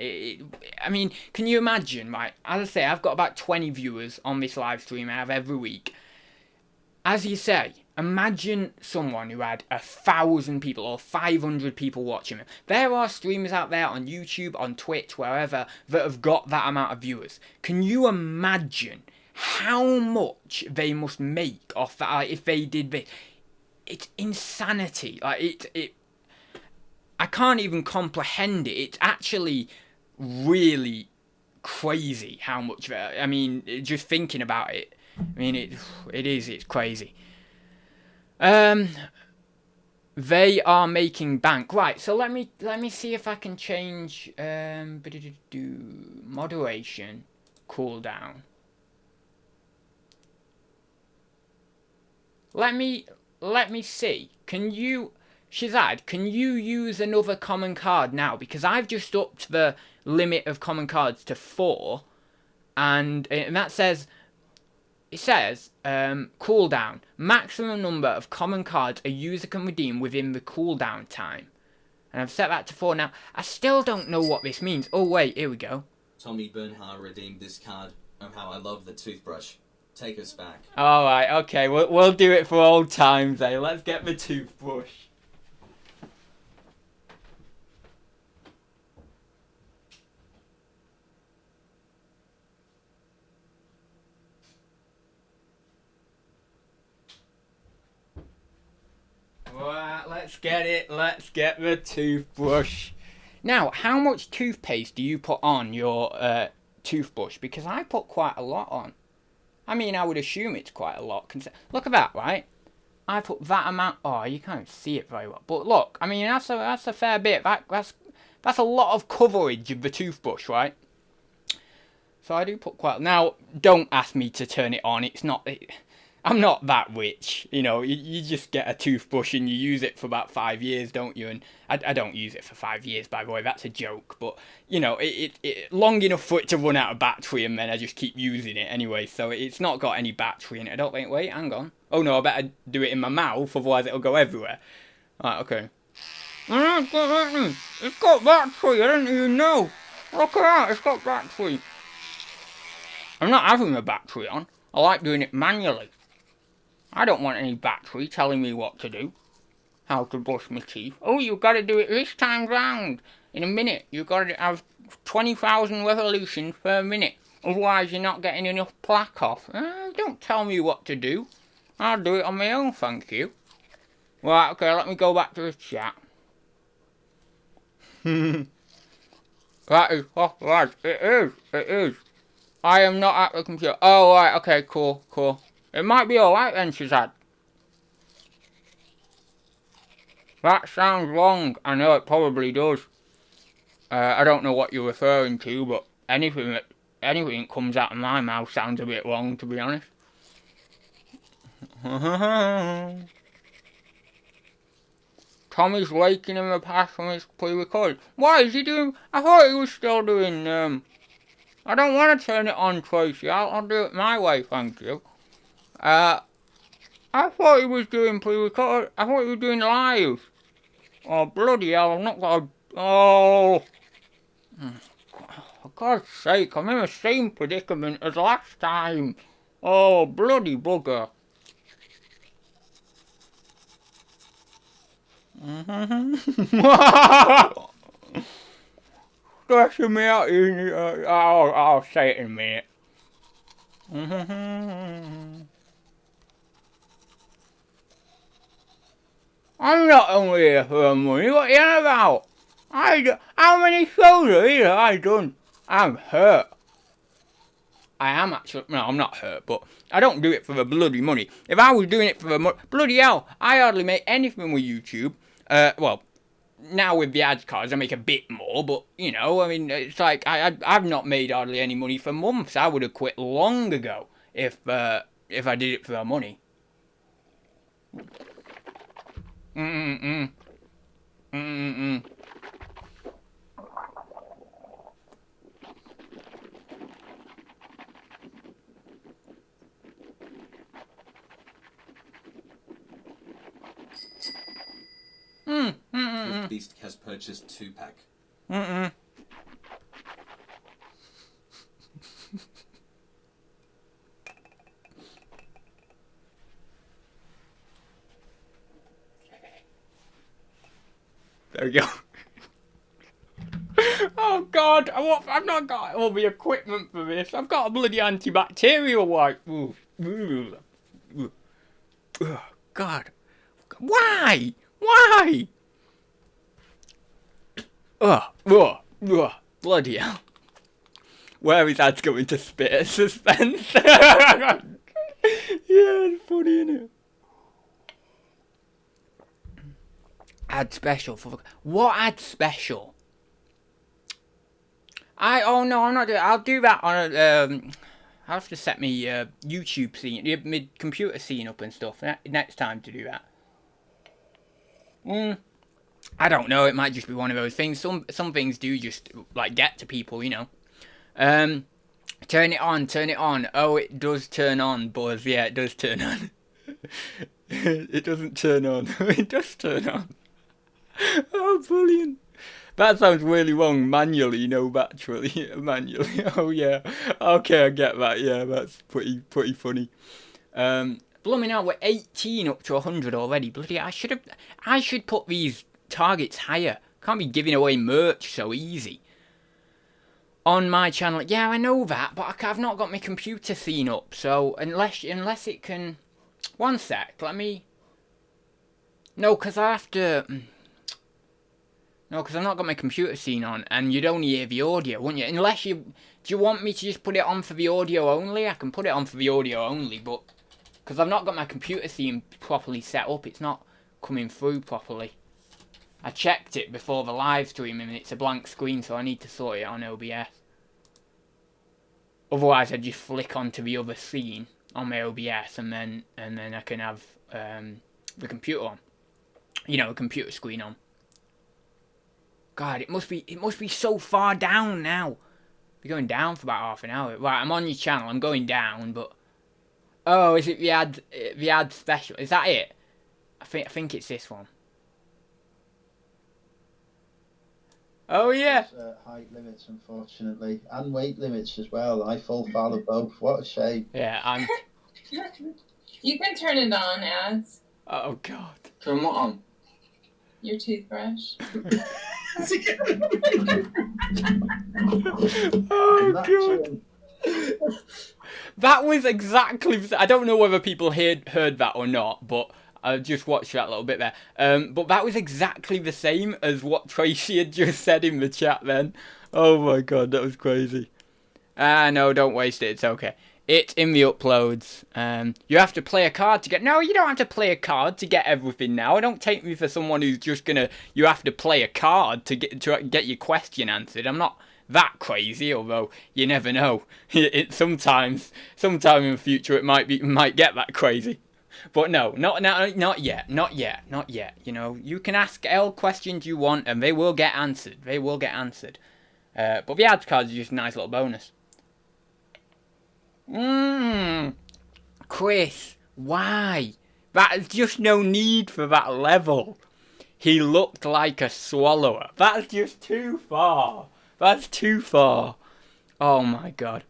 I mean, can you imagine, right? As I say, I've got about 20 viewers on this live stream I have every week. As you say, imagine someone who had 1,000 people or 500 people watching them. There are streamers out there on YouTube, on Twitch, wherever, that have got that amount of viewers. Can you imagine how much they must make off that? Like, if they did this, it's insanity. Like I can't even comprehend it. It's actually really crazy how much. I mean, just thinking about it. I mean, it's crazy. They are making bank. Right, so let me see if I can change moderation cooldown. Let me see. Can you, Shazad, can you use another common card now? Because I've just upped the limit of common cards to 4, and that says, it says, cooldown. Maximum number of common cards a user can redeem within the cooldown time. And I've set that to 4 now. I still don't know what this means. Oh wait, here we go. Tommy Bernhardt redeemed this card. Oh, how I love the toothbrush. Take us back. Alright, okay, we'll do it for old times, eh? Let's get the toothbrush. Right, let's get it. Let's get the toothbrush. Now, how much toothpaste do you put on your toothbrush? Because I put quite a lot on. I mean, I would assume it's quite a lot. Look at that, right? I put that amount. Oh, you can't see it very well. But look, I mean, that's a fair bit. That's a lot of coverage of the toothbrush, right? So I do put quite. Now, don't ask me to turn it on. It's not. I'm not that rich, you know. You just get a toothbrush and you use it for about 5 years, don't you? And I don't use it for 5 years, by the way. That's a joke, but you know, it long enough for it to run out of battery, and then I just keep using it anyway. So it's not got any battery in it. I don't think. Wait, hang on. Oh no, I better do it in my mouth, otherwise it'll go everywhere. Right, okay. It's got battery. I didn't even know. Look at that. It's got battery. I'm not having the battery on. I like doing it manually. I don't want any battery telling me what to do. How to brush my teeth. Oh, you've got to do it this time round. In a minute, you've got to have 20,000 revolutions per minute. Otherwise, you're not getting enough plaque off. Don't tell me what to do. I'll do it on my own, thank you. Right, okay, let me go back to the chat. That is, oh, right, it is. I am not at the computer. Oh, right, okay, cool. It might be alright then, Shazad. That sounds wrong. I know it probably does. I don't know what you're referring to, but anything that comes out of my mouth sounds a bit wrong, to be honest. Tommy's waking him a pass from his pre-recorded. Why is he doing? I thought he was still doing. I don't want to turn it on, Tracy. I'll do it my way, thank you. I thought he was doing pre-recorded. I thought he was doing live. Oh, bloody hell, I'm not gonna... Oh! For God's sake, I'm in the same predicament as last time. Oh, bloody bugger. Stressing me out. I'll say it in a minute. I'm not only here for the money, what are you on about? How many shows have I done? I'm hurt. I am actually, no, I'm not hurt, but I don't do it for the bloody money. If I was doing it for the money, bloody hell, I hardly make anything with YouTube. Well, now with the ads cards, I make a bit more, but, you know, I mean, it's like, I've not made hardly any money for months. I would have quit long ago if I did it for the money. Thrift Beast has purchased 2-pack. There we go. Oh God, I've not got all the equipment for this. I've got a bloody antibacterial wipe. Ooh. Oh, God. Why? Bloody hell. Where is Adz going to spit at suspense? Yeah, it's funny, isn't it? Ad special for what ad special? Oh no, I'm not doing. I'll do that on a. I'll have to set my YouTube scene, my computer scene up and stuff next time to do that. I don't know. It might just be one of those things. Some things do just like get to people, you know. Turn it on. Oh, it does turn on, Buzz. Yeah, it does turn on. It doesn't turn on. It does turn on. Oh, brilliant. That sounds really wrong. Manually, no battery. Manually. Oh, yeah. Okay, I get that. Yeah, that's pretty funny. Blooming out, we're 18 up to 100 already. Bloody, I should put these targets higher. Can't be giving away merch so easy. On my channel. Yeah, I know that, but I've not got my computer scene up. So, unless it can... One sec, let me... No, because I have to... No, because I've not got my computer scene on, and you'd only hear the audio, wouldn't you? Unless you... Do you want me to just put it on for the audio only? I can put it on for the audio only, but... Because I've not got my computer scene properly set up, it's not coming through properly. I checked it before the live stream, and it's a blank screen, so I need to sort it on OBS. Otherwise, I'd just flick onto the other scene on my OBS, and then I can have the computer on. You know, a computer screen on. God, it must be so far down now. We're going down for about half an hour. Right, I'm on your channel. I'm going down, but oh, is it the ad special? Is that it? I think it's this one. Oh yeah. Height limits, unfortunately, and weight limits as well. I fall foul of both. What a shame. Yeah, I'm. You can turn it on, Adz. Oh God. Turn what on? Your toothbrush. Oh God. That was exactly... I don't know whether people heard that or not, but I just watched that little bit there. But that was exactly the same as what Tracy had just said in the chat then. Oh my God, that was crazy. No, don't waste it, it's okay. It's in the uploads. You have to play a card to get... No, you don't have to play a card to get everything now. Don't take me for someone who's just gonna... You have to play a card to get your question answered. I'm not that crazy, although you never know. Sometimes in the future it might get that crazy. But no, not yet. You know, you can ask all questions you want and they will get answered. But the ads cards are just a nice little bonus. Chris, why? There's just no need for that level. He looked like a swallower. That's just too far. That's too far. Oh my God.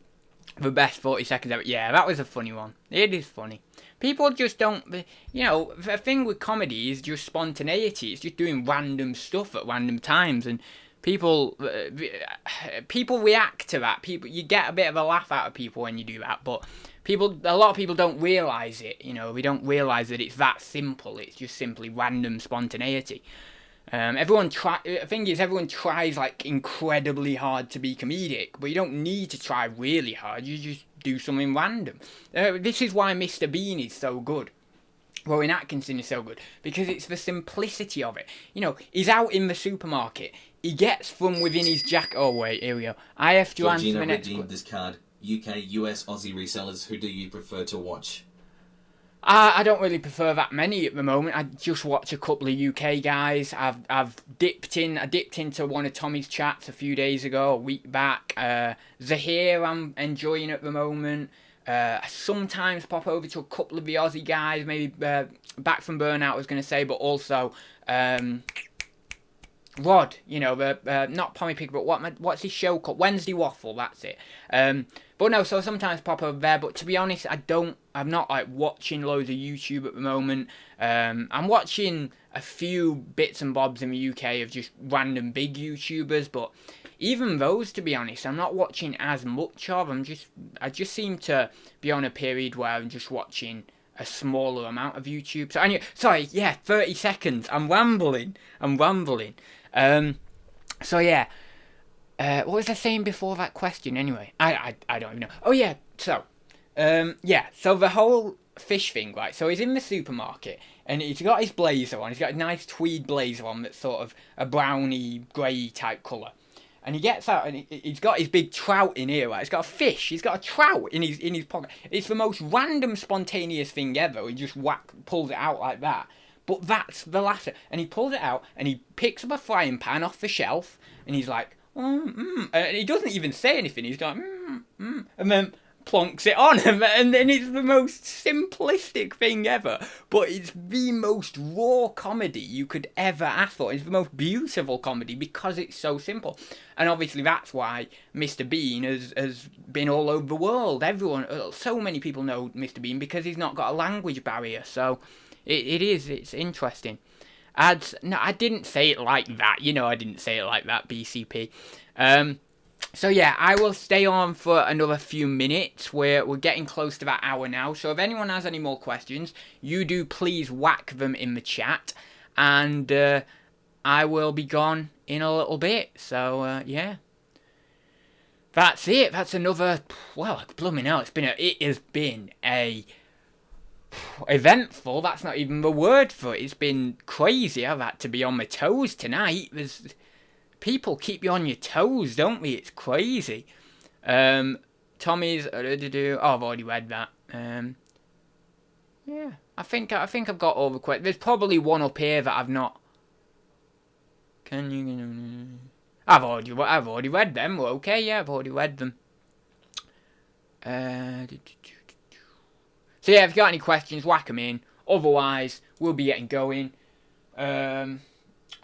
The best 40 seconds ever. Yeah, that was a funny one. It is funny. People just don't... You know, the thing with comedy is just spontaneity. It's just doing random stuff at random times. And people react to that. You get a bit of a laugh out of people when you do that. But a lot of people don't realise it. You know, we don't realise that it's that simple. It's just simply random spontaneity. Everyone tries like incredibly hard to be comedic, but you don't need to try really hard. You just do something random. This is why Mr. Bean is so good. Rowan Atkinson is so good, because it's the simplicity of it. You know, he's out in the supermarket. He gets from within his jacket. Oh wait, here we go. I have to answer the next. Redeemed this card. UK, US, Aussie resellers. Who do you prefer to watch? I don't really prefer that many at the moment. I just watch a couple of UK guys. I dipped into one of Tommy's chats a few days ago, a week back. Zahir I'm enjoying at the moment. I sometimes pop over to a couple of the Aussie guys, maybe Back from Burnout I was going to say, but also Rod, you know, not Pommy Pig, but what's his show called? Wednesday Waffle, that's it. But no, so sometimes pop over there, but to be honest, I'm not like watching loads of YouTube at the moment. I'm watching a few bits and bobs in the UK of just random big YouTubers, but even those, to be honest, I'm not watching as much of. I just seem to be on a period where I'm just watching a smaller amount of YouTube. So anyway, sorry, yeah, 30 seconds. I'm rambling. So yeah. What was I saying before that question anyway? I don't even know. Oh yeah, so so the whole fish thing, right? So he's in the supermarket and he's got his blazer on. He's got a nice tweed blazer on that's sort of a browny grey type colour. And he gets out and he's got his big trout in here, right? He's got a fish. He's got a trout in his pocket. It's the most random, spontaneous thing ever. He just pulls it out like that. But that's the laughter. And he pulls it out and he picks up a frying pan off the shelf and he's like, and he doesn't even say anything. He's like, and then plonks it on, and then it's the most simplistic thing ever. But it's the most raw comedy you could ever ask for. It's the most beautiful comedy because it's so simple. And obviously that's why Mr. Bean has been all over the world. So many people know Mr. Bean because he's not got a language barrier. So it's interesting. No, I didn't say it like that. You know I didn't say it like that, BCP. So yeah, I will stay on for another few minutes. We're getting close to that hour now. So if anyone has any more questions, you do please whack them in the chat. And I will be gone in a little bit. So, yeah. That's it. That's another, well, blooming hell, it has been a eventful, that's not even the word for it. It's been crazy. I've had to be on my toes tonight. People keep you on your toes, don't they? It's crazy. Tommy's, oh, I've already read that. Yeah, I think I've got all the questions. There's probably one up here that I've not. Can you? I've already read them. Well, okay, yeah, I've already read them. So yeah, if you've got any questions, whack them in. Otherwise, we'll be getting going.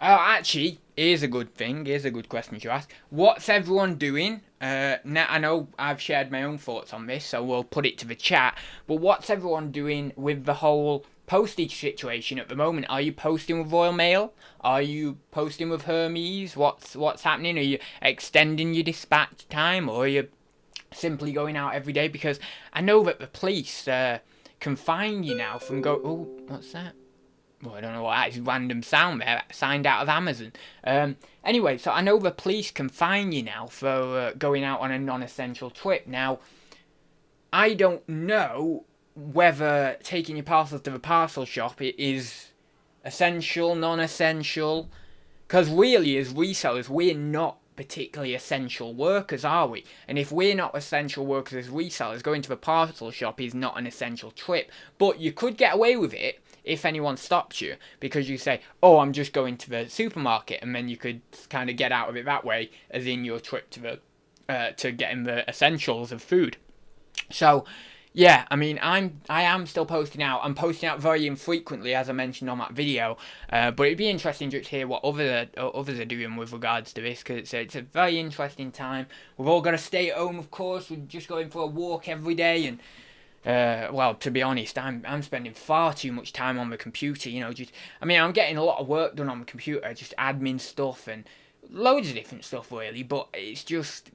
Actually, here's a good thing. Here's a good question to ask. What's everyone doing? Now I know I've shared my own thoughts on this, so we'll put it to the chat. But what's everyone doing with the whole postage situation at the moment? Are you posting with Royal Mail? Are you posting with Hermes? What's happening? Are you extending your dispatch time, or are you simply going out every day? Because I know that the police can fine you now from go. Oh, what's that? Well, I don't know what that is. Random sound there, signed out of Amazon. Anyway, so I know the police can fine you now for going out on a non-essential trip. Now, I don't know whether taking your parcels to the parcel shop is essential, non-essential. Because really, as resellers, we're not particularly essential workers, are we? And if we're not essential workers as resellers, going to the parcel shop is not an essential trip. But you could get away with it if anyone stops you, because you say, oh, I'm just going to the supermarket, and then you could kind of get out of it that way, as in your trip to the to getting the essentials of food. So yeah, I mean, I am still posting out. I'm posting out very infrequently, as I mentioned on that video. But it'd be interesting to hear what others are doing with regards to this, because it's a very interesting time. We've all got to stay at home, of course. We're just going for a walk every day, and well, to be honest, I'm spending far too much time on the computer. You know, I'm getting a lot of work done on the computer, just admin stuff and loads of different stuff, really. But it's just,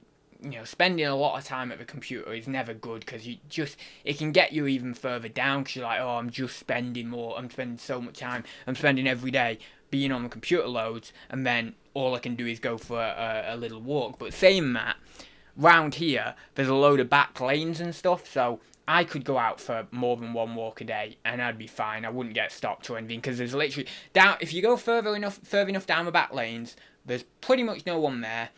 spending a lot of time at the computer is never good, because it can get you even further down, because you're like, oh, I'm spending so much time, I'm spending every day being on the computer loads, and then all I can do is go for a little walk. But saying that, round here, there's a load of back lanes and stuff, so I could go out for more than one walk a day, and I'd be fine. I wouldn't get stopped or anything, because there's literally, if you go further enough down the back lanes, there's pretty much no one there.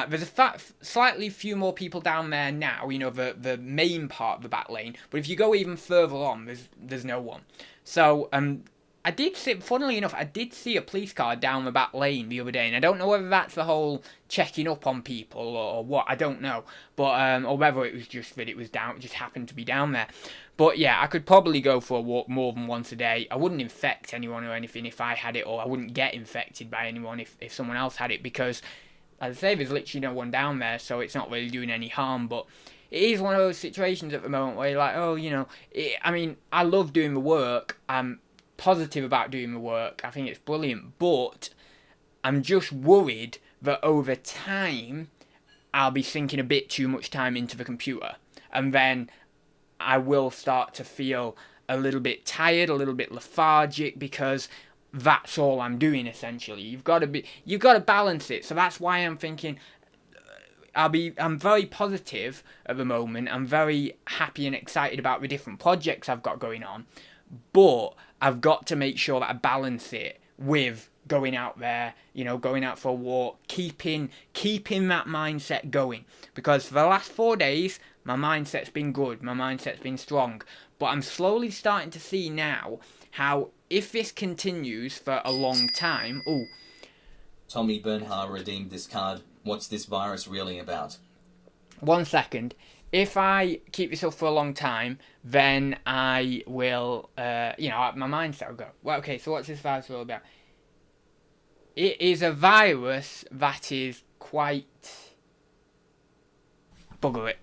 There's slightly few more people down there now, the main part of the back lane. But if you go even further on, there's no one. So, funnily enough, I did see a police car down the back lane the other day, and I don't know whether that's the whole checking up on people or what, I don't know. But, or whether it was just that it just happened to be down there. But yeah, I could probably go for a walk more than once a day. I wouldn't infect anyone or anything if I had it, or I wouldn't get infected by anyone if someone else had it, because, as I say, there's literally no one down there, so it's not really doing any harm. But it is one of those situations at the moment where you're like, oh, I love doing the work. I'm positive about doing the work. I think it's brilliant. But I'm just worried that over time, I'll be sinking a bit too much time into the computer. And then I will start to feel a little bit tired, a little bit lethargic, because that's all I'm doing, essentially. You've got to balance it. So that's why I'm thinking I'm very positive at the moment. I'm very happy and excited about the different projects I've got going on, but I've got to make sure that I balance it with going out there, going out for a walk, keeping that mindset going. Because for the last 4 days, my mindset's been good, my mindset's been strong, but I'm slowly starting to see now how, if this continues for a long time... Oh, Tommy Bernhardt redeemed this card. What's this virus really about? 1 second. If I keep this up for a long time, then I will, my mindset will go, well, okay, so what's this virus all about? It is a virus that is quite... Bugger it.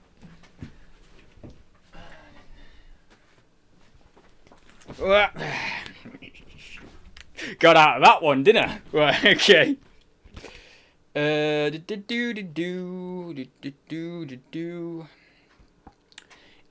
Got out of that one, didn't I? Right, okay.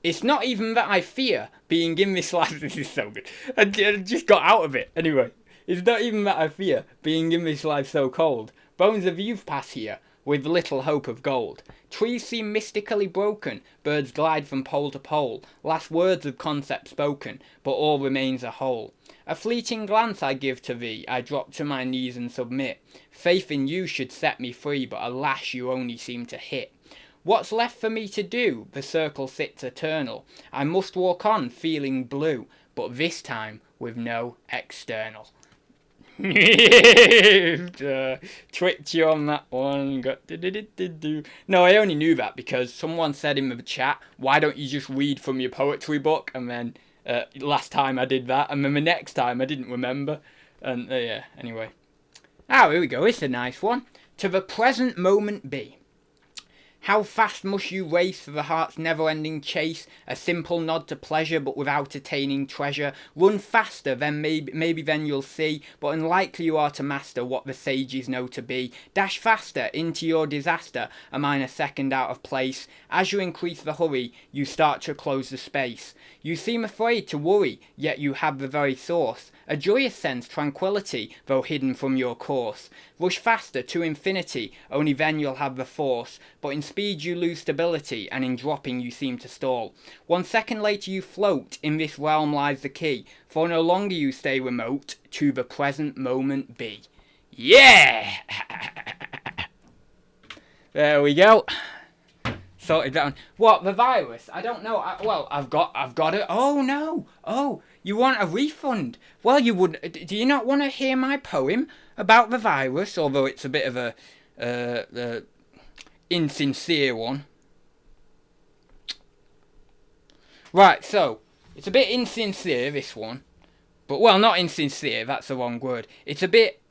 It's not even that I fear being in this life. This is so good. I just got out of it. Anyway, It's not even that I fear being in this life so cold. Bones of youth pass here, with little hope of gold. Trees seem mystically broken, birds glide from pole to pole, last words of concept spoken, but all remains a whole. A fleeting glance I give to thee, I drop to my knees and submit. Faith in you should set me free, but alas, you only seem to hit. What's left for me to do? The circle sits eternal. I must walk on, feeling blue, but this time with no external. Tricked you on that one. No, I only knew that because someone said in the chat, why don't you just read from your poetry book? And then last time I did that, and then the next time I didn't remember. And yeah, anyway. Ah, here we go. It's a nice one. To the present moment be. How fast must you race for the heart's never-ending chase? A simple nod to pleasure, but without attaining treasure. Run faster, then maybe then you'll see. But unlikely you are to master what the sages know to be. Dash faster into your disaster, a minor second out of place. As you increase the hurry, you start to close the space. You seem afraid to worry, yet you have the very source. A joyous sense, tranquility, though hidden from your course. Rush faster to infinity, only then you'll have the force. But in speed you lose stability, and in dropping you seem to stall. 1 second later you float, in this realm lies the key. For no longer you stay remote, to the present moment be. Yeah! There we go. Sorted that one. What, the virus? I don't know. I've got it. Oh no. Oh, you want a refund? Well, you would. Do you not want to hear my poem about the virus? Although it's a bit of a insincere one. Right. So it's a bit insincere, this one. But well, not insincere. That's the wrong word. It's a bit.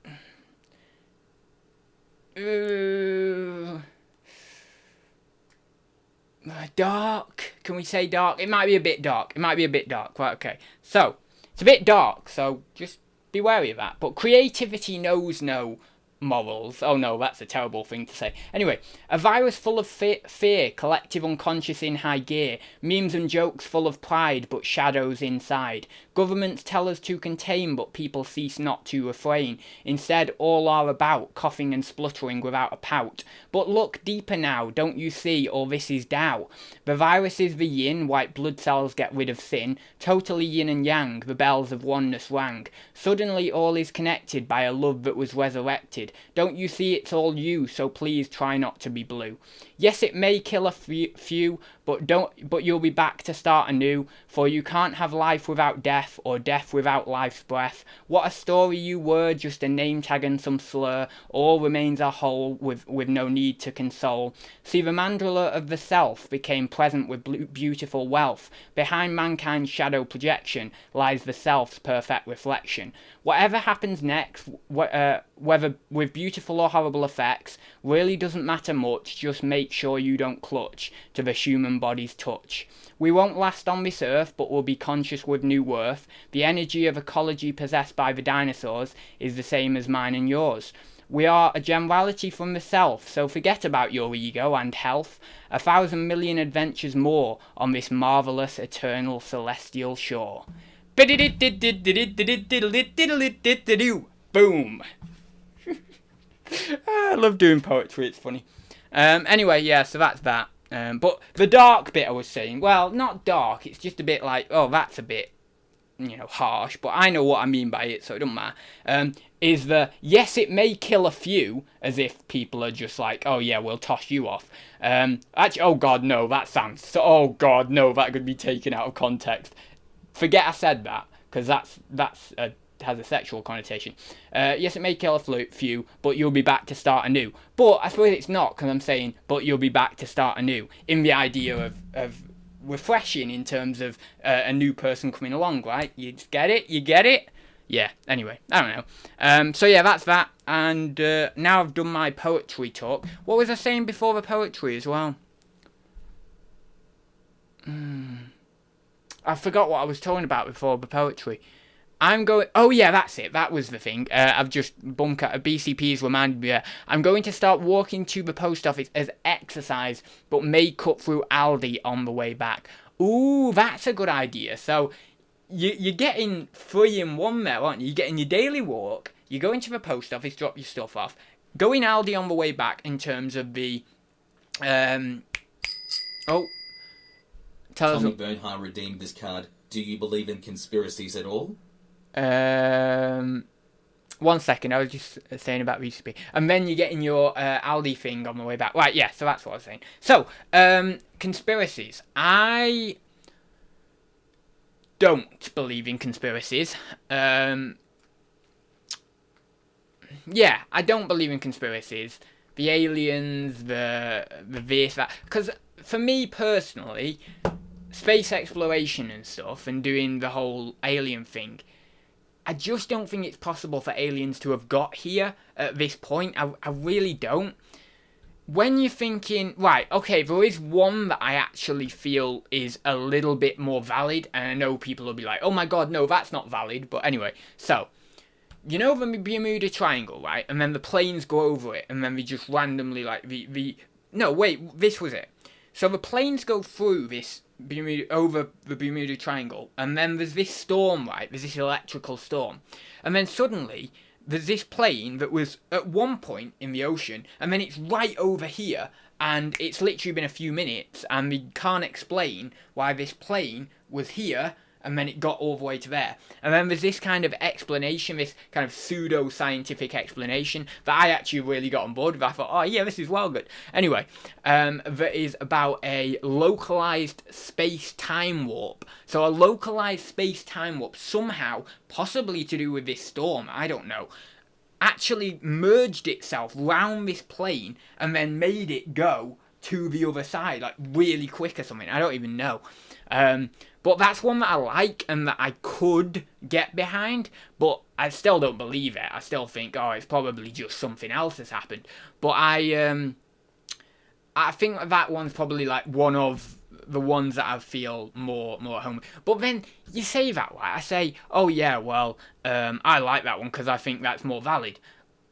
Dark. Can we say dark? It might be a bit dark. Right, okay. So, it's a bit dark, so just be wary of that. But creativity knows no morals. Oh no, that's a terrible thing to say. Anyway, a virus full of fear, collective unconscious in high gear, memes and jokes full of pride, but shadows inside. Governments tell us to contain, but people cease not to refrain. Instead, all are about, coughing and spluttering without a pout. But look deeper now, don't you see, all this is Tao? The virus is the yin, white blood cells get rid of sin. Totally yin and yang, the bells of oneness rang. Suddenly all is connected by a love that was resurrected. Don't you see it's all you, so please try not to be blue. Yes, it may kill a few, but you'll be back to start anew, for you can't have life without death, or death without life's breath. What a story you were, just a name tag and some slur, all remains a whole, with no need to console. See, the mandala of the self became present with beautiful wealth. Behind mankind's shadow projection lies the self's perfect reflection. Whatever happens next, whether with beautiful or horrible effects, really doesn't matter much, just make sure you don't clutch to the human body's touch. We won't last on this earth, but we'll be conscious with new worth. The energy of ecology possessed by the dinosaurs is the same as mine and yours. We are a generality from the self, so forget about your ego and health. 1,000 million adventures more on this marvellous, eternal, celestial shore. Boom. I love doing poetry, it's funny. Anyway, yeah, so that's that. But the dark bit I was saying, well, not dark, it's just a bit like, oh, that's a bit, harsh, but I know what I mean by it, so it doesn't matter. Is the, yes, it may kill a few, as if people are just like, oh yeah, we'll toss you off. Actually, oh god, no, that sounds so, oh god, no, that could be taken out of context. Forget I said that, because that's has a sexual connotation. Yes, it may kill a few, but you'll be back to start anew. But I suppose it's not, because I'm saying, but you'll be back to start anew, in the idea of refreshing in terms of a new person coming along, right? You get it? You get it? Yeah, anyway, I don't know. So yeah, that's that, and now I've done my poetry talk. What was I saying before the poetry as well? I forgot what I was talking about before the poetry. Oh yeah, that's it. That was the thing. I've just bumped out. BCP's reminded me. I'm going to start walking to the post office as exercise, but may cut through Aldi on the way back. Ooh, that's a good idea. So, you're getting 3 in 1 there, aren't you? You're getting your daily walk, you go into the post office, drop your stuff off, go in Aldi on the way back in terms of the... Tell Tommy us... Bernhardt redeemed this card. Do you believe in conspiracies at all? 1 second, I was just saying about recipe. And then you're getting your Aldi thing on the way back. Right, yeah, so that's what I was saying. So, conspiracies. I don't believe in conspiracies. Yeah, I don't believe in conspiracies. The aliens, the this, that. Because for me personally, space exploration and stuff, and doing the whole alien thing, I just don't think it's possible for aliens to have got here at this point. I really don't. When you're thinking, right, okay, there is one that I actually feel is a little bit more valid, and I know people will be like, oh my god, no, that's not valid, but anyway, so, you know the Bermuda Triangle, right, and then the planes go over it, and then they just randomly, like, no, wait, this was it. So the planes go through this over the Bermuda Triangle, and then there's this storm, right? There's this electrical storm, and then suddenly there's this plane that was at one point in the ocean, and then it's right over here, and it's literally been a few minutes, and we can't explain why this plane was here, and then it got all the way to there. And then there's this kind of explanation, this kind of pseudo-scientific explanation that I actually really got on board with. I thought, oh yeah, this is well good. Anyway, that is about a localized space-time warp. So a localized space-time warp, somehow, possibly to do with this storm, I don't know, actually merged itself round this plane and then made it go to the other side, like really quick or something. I don't even know. But that's one that I like and that I could get behind, but I still don't believe it. I still think, oh, it's probably just something else has happened. But I think that one's probably like one of the ones that I feel more at home with. But then you say that, right? I say, oh yeah, well, I like that one because I think that's more valid.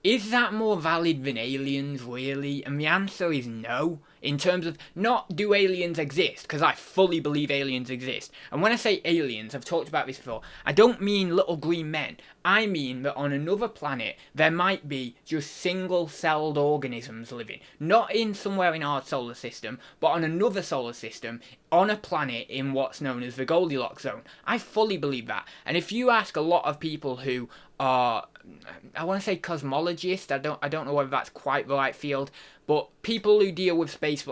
Is that more valid than aliens, really? And the answer is no. In terms of, not do aliens exist, because I fully believe aliens exist. And when I say aliens, I've talked about this before, I don't mean little green men. I mean that on another planet, there might be just single-celled organisms living. Not in somewhere in our solar system, but on another solar system, on a planet in what's known as the Goldilocks zone. I fully believe that. And if you ask a lot of people who are, I want to say cosmologists, I don't know whether that's quite the right field, but people who deal with space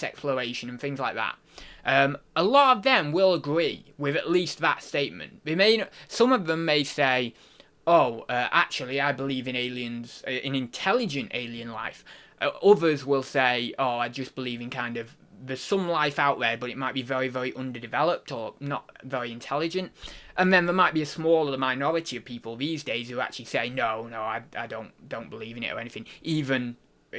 exploration and things like that, a lot of them will agree with at least that statement. Some of them may say, oh, actually, I believe in aliens, in intelligent alien life. Others will say, oh, I just believe in kind of, there's some life out there, but it might be very, very underdeveloped or not very intelligent. And then there might be a smaller minority of people these days who actually say, no, I don't believe in it or anything, even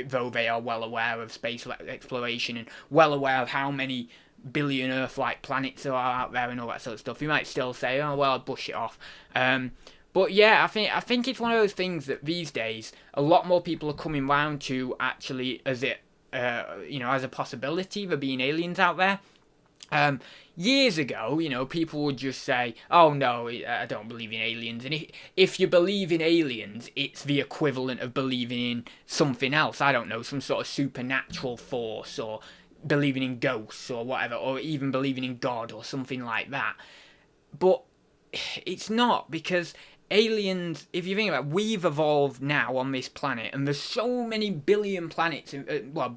though they are well aware of space exploration and well aware of how many billion Earth-like planets there are out there and all that sort of stuff. You might still say, oh, well, I'll brush it off. But yeah, I think it's one of those things that these days a lot more people are coming round to actually as it, as a possibility there being aliens out there. Years ago, people would just say, oh no, I don't believe in aliens. And if you believe in aliens, it's the equivalent of believing in something else. I don't know, some sort of supernatural force, or believing in ghosts or whatever, or even believing in God or something like that. But it's not, because aliens, if you think about it, we've evolved now on this planet, and there's so many billion planets,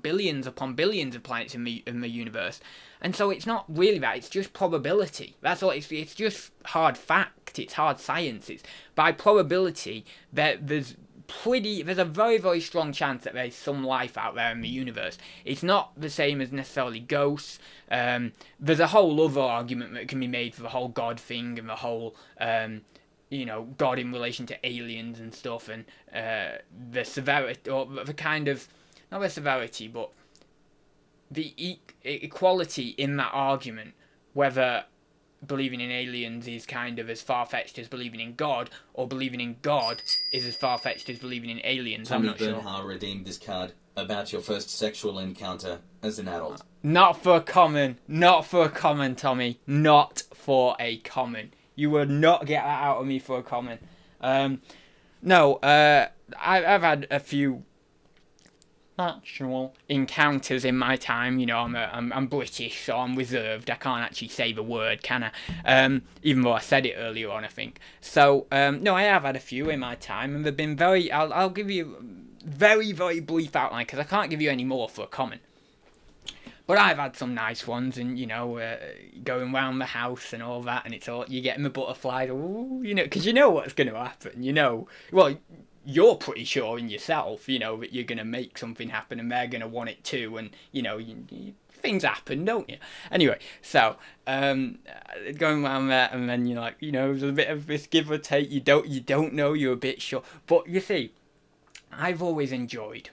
billions upon billions of planets in the universe, and so it's not really that, it's just probability. That's all. It's just hard fact, it's hard science. It's by probability that there's a very, very strong chance that there's some life out there in the universe. It's not the same as necessarily ghosts. There's a whole other argument that can be made for the whole God thing and the whole God in relation to aliens and stuff, and the severity, or the kind of, not the severity, but the equality in that argument, whether believing in aliens is kind of as far-fetched as believing in God, or believing in God is as far-fetched as believing in aliens. Tommy I'm not sure. Bernhardt redeemed this card about your first sexual encounter as an adult. Not for a common, Tommy. Not for a common. You will not get that out of me for a comment. No, I've had a few actual encounters in my time. You know, I'm British, so I'm reserved. I can't actually say the word, can I? Even though I said it earlier on, I think. So, no, I have had a few in my time, and they've been very. I'll give you very, very brief outline because I can't give you any more for a comment. But I've had some nice ones, and you know, going round the house and all that, and it's all you're getting the butterflies. Ooh, you know, because you know what's going to happen. You know, well, you're pretty sure in yourself, you know, that you're going to make something happen, and they're going to want it too, and you know, things happen, don't you? Anyway, so going around there, and then you're like, you know, there's a bit of this give or take. You don't know. You're a bit sure, but you see, I've always enjoyed.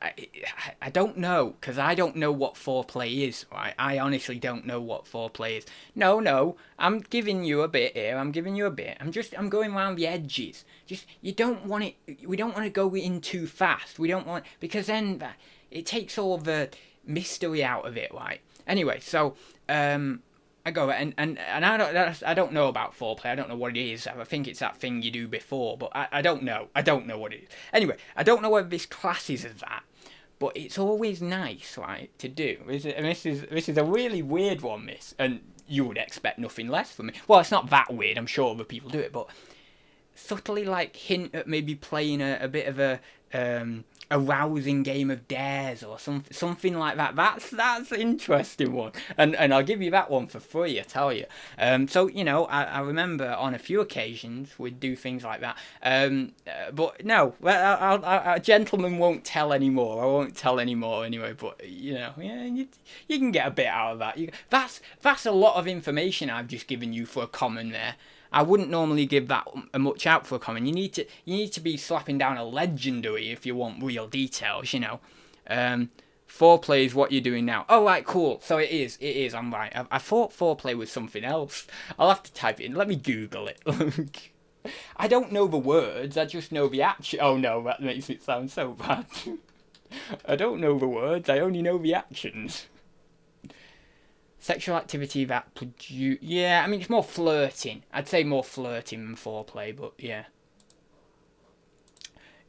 I don't know, because I don't know what foreplay is, right? I honestly don't know what foreplay is. No, I'm giving you a bit here, I'm going around the edges. Just, we don't want to go in too fast. We don't want, because then it takes all the mystery out of it, right? Anyway, so, I go and I don't know about foreplay. I don't know what it is. I think it's that thing you do before, but I don't know. I don't know what it is. Anyway, I don't know whether this classes as that, but it's always nice, right, to do. And this is a really weird one, miss, and you would expect nothing less from me. Well, it's not that weird. I'm sure other people do it, but subtly like hint at maybe playing a bit of a rousing game of dares or something like that. That's an interesting one, and I'll give you that one for free, I tell you. So you know, I remember on a few occasions we'd do things like that. But no, a gentleman won't tell anymore. I won't tell anymore anyway. But you know, yeah, you can get a bit out of that. That's a lot of information I've just given you for a comment there. I wouldn't normally give that much out for a comment. You need to be slapping down a legendary if you want real details, you know. Foreplay is what you're doing now. Oh, right, cool. So it is, I'm right. I thought foreplay was something else. I'll have to type it in. Let me Google it. I don't know the words, I just know the action. Oh no, that makes it sound so bad. I don't know the words, I only know the actions. Sexual activity that produce... Yeah, I mean, it's more flirting. I'd say more flirting than foreplay, but yeah.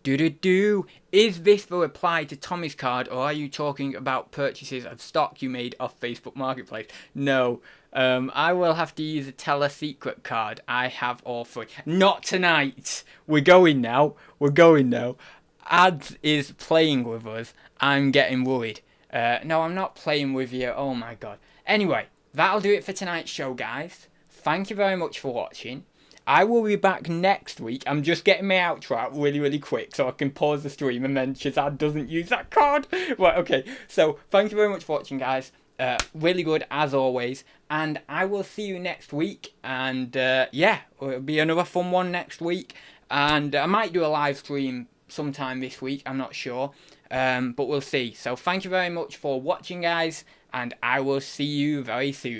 Is this the reply to Tommy's card, or are you talking about purchases of stock you made off Facebook Marketplace? No. I will have to use a Tell a Secret card. I have all three. Not tonight. We're going now. Adz is playing with us. I'm getting worried. No, I'm not playing with you. Oh my god. Anyway, that'll do it for tonight's show, guys. Thank you very much for watching. I will be back next week. I'm just getting my outro out really, really quick so I can pause the stream and then Shazad doesn't use that card. Right, okay. So, thank you very much for watching, guys. Really good, as always. And I will see you next week. And, yeah, it'll be another fun one next week. And I might do a live stream sometime this week. I'm not sure. But we'll see. So, thank you very much for watching, guys. And I will see you very soon.